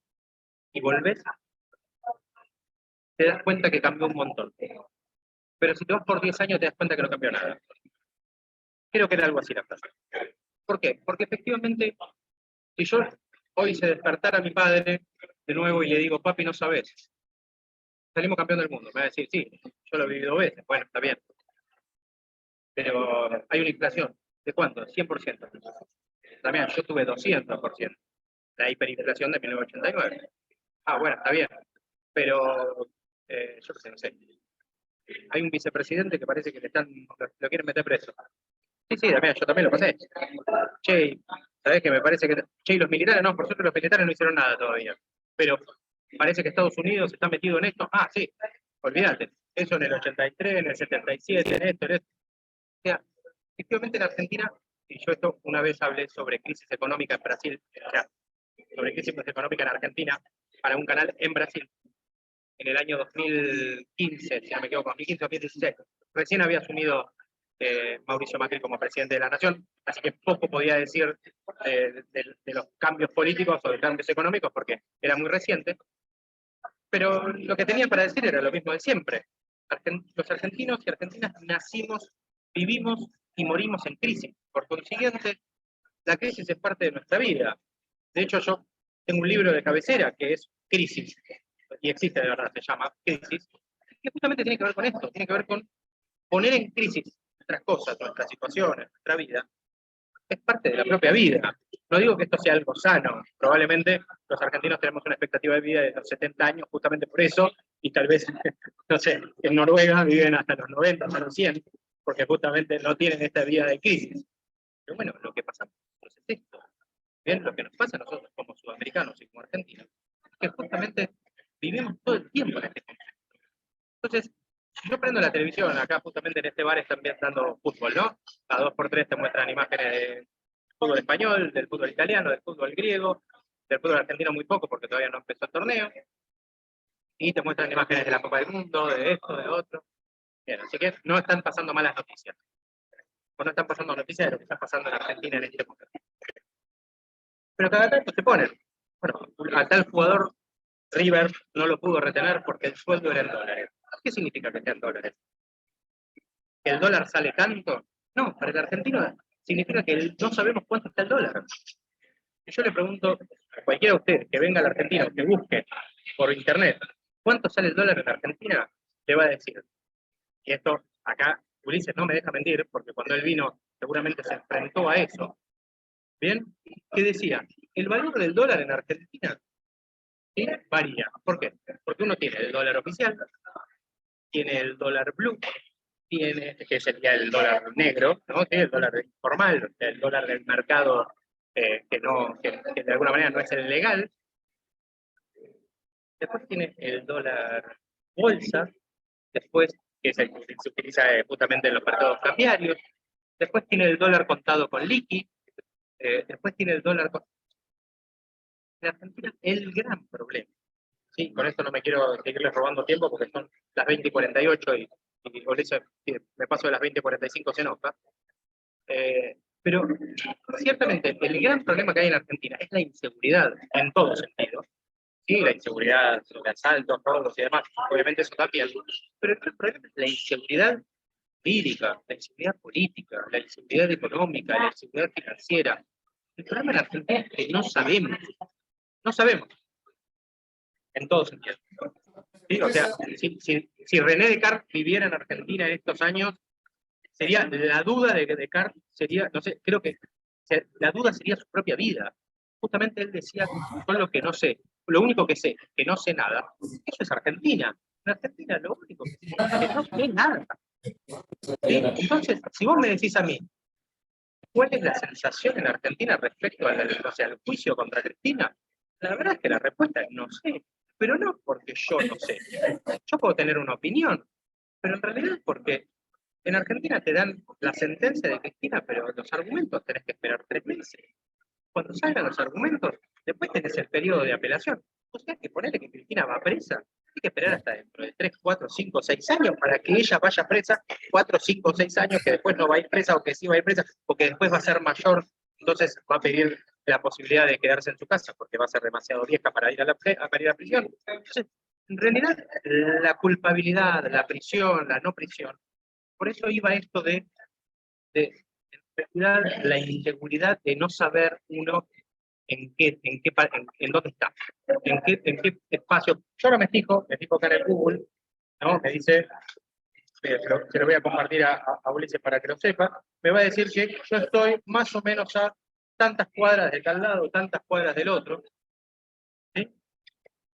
y volvés, te das cuenta que cambió un montón. Pero si te vas por 10 años te das cuenta que no cambió nada. Creo que era algo así la frase. ¿Por qué? Porque efectivamente, si yo hoy se despertara a mi padre de nuevo y le digo, papi, no sabes, salimos campeón del mundo, me va a decir, sí, yo lo he vivido 2 veces, bueno, está bien. Pero hay una inflación. ¿De cuánto? 100%. También yo tuve 200%. La hiperinflación de 1989. Ah, bueno, está bien. Pero, yo qué sé, no sé. Hay un vicepresidente que parece que lo quieren meter preso. Sí, sí, Damián, yo también lo pasé. Che, ¿sabés qué? Me parece que... Che, y los militares, no, por suerte los militares no hicieron nada todavía. Pero parece que Estados Unidos está metido en esto. Ah, sí, olvídate. Eso en el 83, en el 77, en esto, en esto. O sea, efectivamente en Argentina, y yo esto una vez hablé sobre crisis económica en Brasil, o sea, sobre crisis económica en Argentina, para un canal en Brasil, en el año 2015, si no me equivoco, 2015 o 2016, recién había asumido Mauricio Macri como presidente de la Nación, así que poco podía decir de los cambios políticos o de cambios económicos, porque era muy reciente, pero lo que tenía para decir era lo mismo de siempre. Los argentinos y argentinas nacimos, vivimos y morimos en crisis. Por consiguiente, la crisis es parte de nuestra vida. De hecho, yo tengo un libro de cabecera que es Crisis, y existe de verdad, se llama Crisis, que justamente tiene que ver con esto, tiene que ver con poner en crisis nuestras cosas, nuestras situaciones, nuestra vida, es parte de la propia vida. No digo que esto sea algo sano, probablemente los argentinos tenemos una expectativa de vida de los 70 años justamente por eso, y tal vez, no sé, en Noruega viven hasta los 90, hasta los 100, porque justamente no tienen esta vida de crisis. Pero bueno, lo que pasa es esto. Bien, lo que nos pasa a nosotros como sudamericanos y como argentinos, es que justamente vivimos todo el tiempo en este conflicto. Entonces, si yo prendo la televisión, acá justamente en este bar están dando fútbol, ¿no? Cada 2x3 te muestran imágenes del fútbol español, del fútbol italiano, del fútbol griego, del fútbol argentino muy poco porque todavía no empezó el torneo, y te muestran imágenes de la Copa del Mundo, de esto, de otro. Bien, así que no están pasando malas noticias. O no están pasando noticias de lo que está pasando en Argentina en este momento. Pero cada tanto se ponen. Bueno, a tal jugador River no lo pudo retener porque el sueldo era en dólares. ¿Qué significa que sea en dólares? ¿Que el dólar sale tanto? No, para el argentino significa que no sabemos cuánto está el dólar. Y yo le pregunto a cualquiera de ustedes que venga a la Argentina o que busque por internet cuánto sale el dólar en Argentina, le va a decir y esto acá Ulises no me deja mentir, porque cuando él vino seguramente se enfrentó a eso, ¿bien? Que decía, el valor del dólar en Argentina, ¿sí?, varía. ¿Por qué? Porque uno tiene el dólar oficial, tiene el dólar blue, tiene, que sería el dólar negro, ¿no? Tiene el dólar informal, el dólar del mercado que de alguna manera no es el legal. Después tiene el dólar bolsa, después, que es el que se utiliza justamente en los mercados cambiarios. Después tiene el dólar contado con liqui. Después tiene el dólar con... En Argentina, el gran problema. Sí, con esto no me quiero seguirles robando tiempo porque son las 20:48 y por eso me paso de las 20:45 se enoja. Pero ciertamente el gran problema que hay en Argentina es la inseguridad en todo sentido. Sí, la inseguridad, los asaltos, robos y demás, obviamente eso también. Pero el gran problema es la inseguridad jurídica, la inseguridad política, la inseguridad económica, la inseguridad financiera. El problema en Argentina es que no sabemos, en todo sentido. ¿Sí? O sea, si René Descartes viviera en Argentina en estos años, sería la duda de que Descartes sería, no sé, creo que la duda sería su propia vida. Justamente él decía, con lo que no sé, lo único que sé, que no sé nada, eso es Argentina. En Argentina lo único que sé, que no sé nada. ¿Sí? Entonces, si vos me decís a mí, ¿cuál es la sensación en Argentina respecto al juicio contra Cristina? La verdad es que la respuesta es no sé, pero no porque yo no sé. Yo puedo tener una opinión, pero en realidad es porque en Argentina te dan la sentencia de Cristina, pero los argumentos tenés que esperar 3 meses. Cuando salgan los argumentos, después tenés el periodo de apelación. O sea, que ponerle que Cristina va presa, hay que esperar hasta dentro de 3, 4, 5, 6 años para que ella vaya presa, 4, 5, 6 años, que después no va a ir presa, o que sí va a ir presa, o que después va a ser mayor, entonces va a pedir la posibilidad de quedarse en su casa, porque va a ser demasiado vieja para ir para ir a prisión. Entonces, en realidad, la culpabilidad, la prisión, la no prisión, por eso iba esto de la inseguridad de no saber uno en dónde está, en qué espacio. Yo ahora me fijo acá en el Google, ¿no? Me dice, se lo voy a compartir a Ulises para que lo sepa, me va a decir que yo estoy más o menos a tantas cuadras de tal lado, tantas cuadras del otro, ¿sí?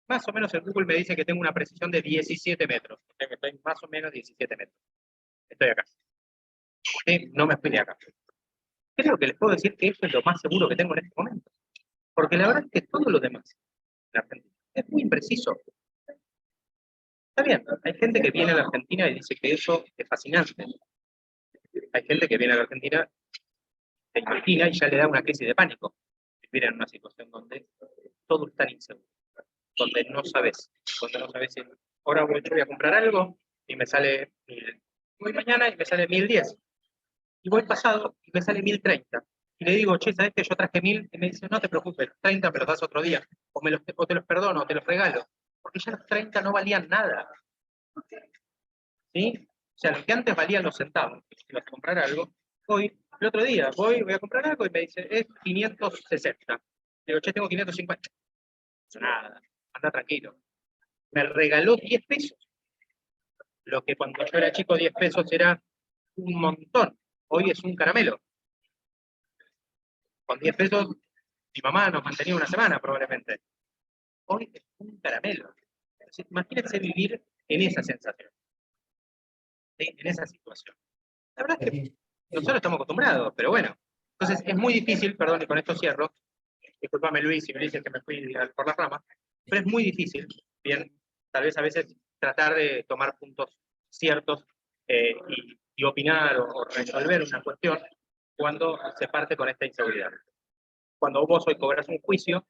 Más o menos el Google me dice que tengo una precisión de 17 metros, o sea que estoy más o menos 17 metros. Estoy acá. ¿Sí? No me fui de acá. Creo que les puedo decir que eso es lo más seguro que tengo en este momento. Porque la verdad es que todo lo demás en Argentina es muy impreciso. Está bien, hay gente que viene a la Argentina y dice que eso es fascinante. Hay gente que viene a la Argentina, se imagina y ya le da una crisis de pánico. Vivir en una situación donde todo es tan inseguro, donde no sabes si ahora voy a comprar algo y me sale 1000. Voy mañana y me sale 1010. Y voy pasado y me sale 1030. Y le digo, che, ¿sabes que yo traje 1000? Y me dice, no te preocupes, 30 me los das otro día. O te los perdono, o te los regalo. Porque ya los 30 no valían nada. ¿Sí? O sea, lo que antes valían los centavos, si ibas a comprar algo, hoy, el otro día, voy a comprar algo y me dice, es 560. Digo, che, tengo 550. No, nada, anda tranquilo. Me regaló 10 pesos. Lo que cuando yo era chico 10 pesos era un montón. Hoy es un caramelo. Con 10 pesos, mi mamá nos mantenía una semana probablemente. Hoy es un caramelo. Entonces, imagínense vivir en esa sensación, ¿sí? En esa situación. La verdad es que nosotros estamos acostumbrados, pero bueno. Entonces es muy difícil, perdón, y con esto cierro, discúlpame Luis y me dices que me fui por las ramas, pero es muy difícil, bien, tal vez a veces tratar de tomar puntos ciertos y opinar o resolver una cuestión cuando se parte con esta inseguridad. Cuando vos hoy cobras un juicio,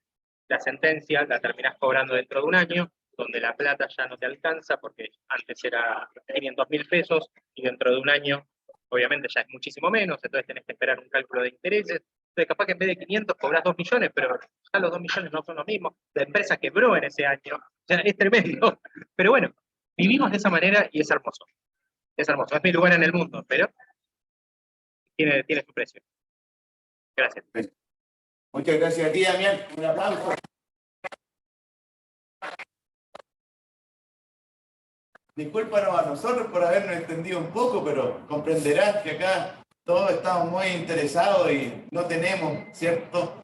la sentencia la terminás cobrando dentro de un año, donde la plata ya no te alcanza, porque antes era 500.000 pesos, y dentro de un año, obviamente ya es muchísimo menos, entonces tenés que esperar un cálculo de intereses. Entonces capaz que en vez de 500 cobras 2 millones, pero ya los 2 millones no son los mismos. La empresa quebró en ese año, o sea, es tremendo. Pero bueno, vivimos de esa manera y es hermoso. Es hermoso, es mi lugar en el mundo, pero tiene su precio. Gracias. Muchas gracias a ti, Damián. Un aplauso. discúlpanos a nosotros por habernos extendido un poco, pero comprenderás que acá todos estamos muy interesados y no tenemos, ¿cierto?,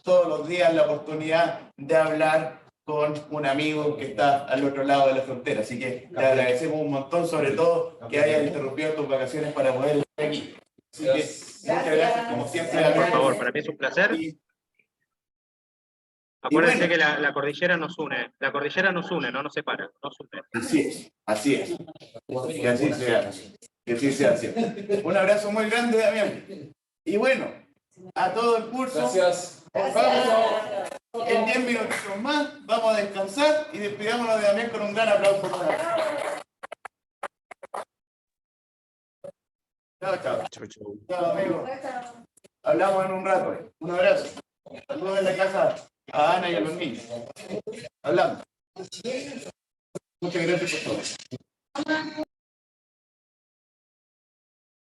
todos los días la oportunidad de hablar con un amigo que está al otro lado de la frontera. Así que te agradecemos un montón, sobre todo que hayas interrumpido tus vacaciones para poder estar aquí. Así que muchas gracias, como siempre. Por favor, para mí es un placer. Y Acuérdense bueno. que la cordillera nos une. La cordillera nos une, no nos separa. Nos une. así es, así es. Que así sea. Que así sea. Así. Un abrazo muy grande, Damián. Y bueno, a todo el curso. Gracias. Vamos, en 10 minutos más, vamos a descansar y despidámonos de Damián con un gran aplauso para él. Chao, chao. Chao, amigos. Hablamos en un rato. Un abrazo. Saludos en la casa a Ana y a los niños. Hablamos. Muchas gracias por todo.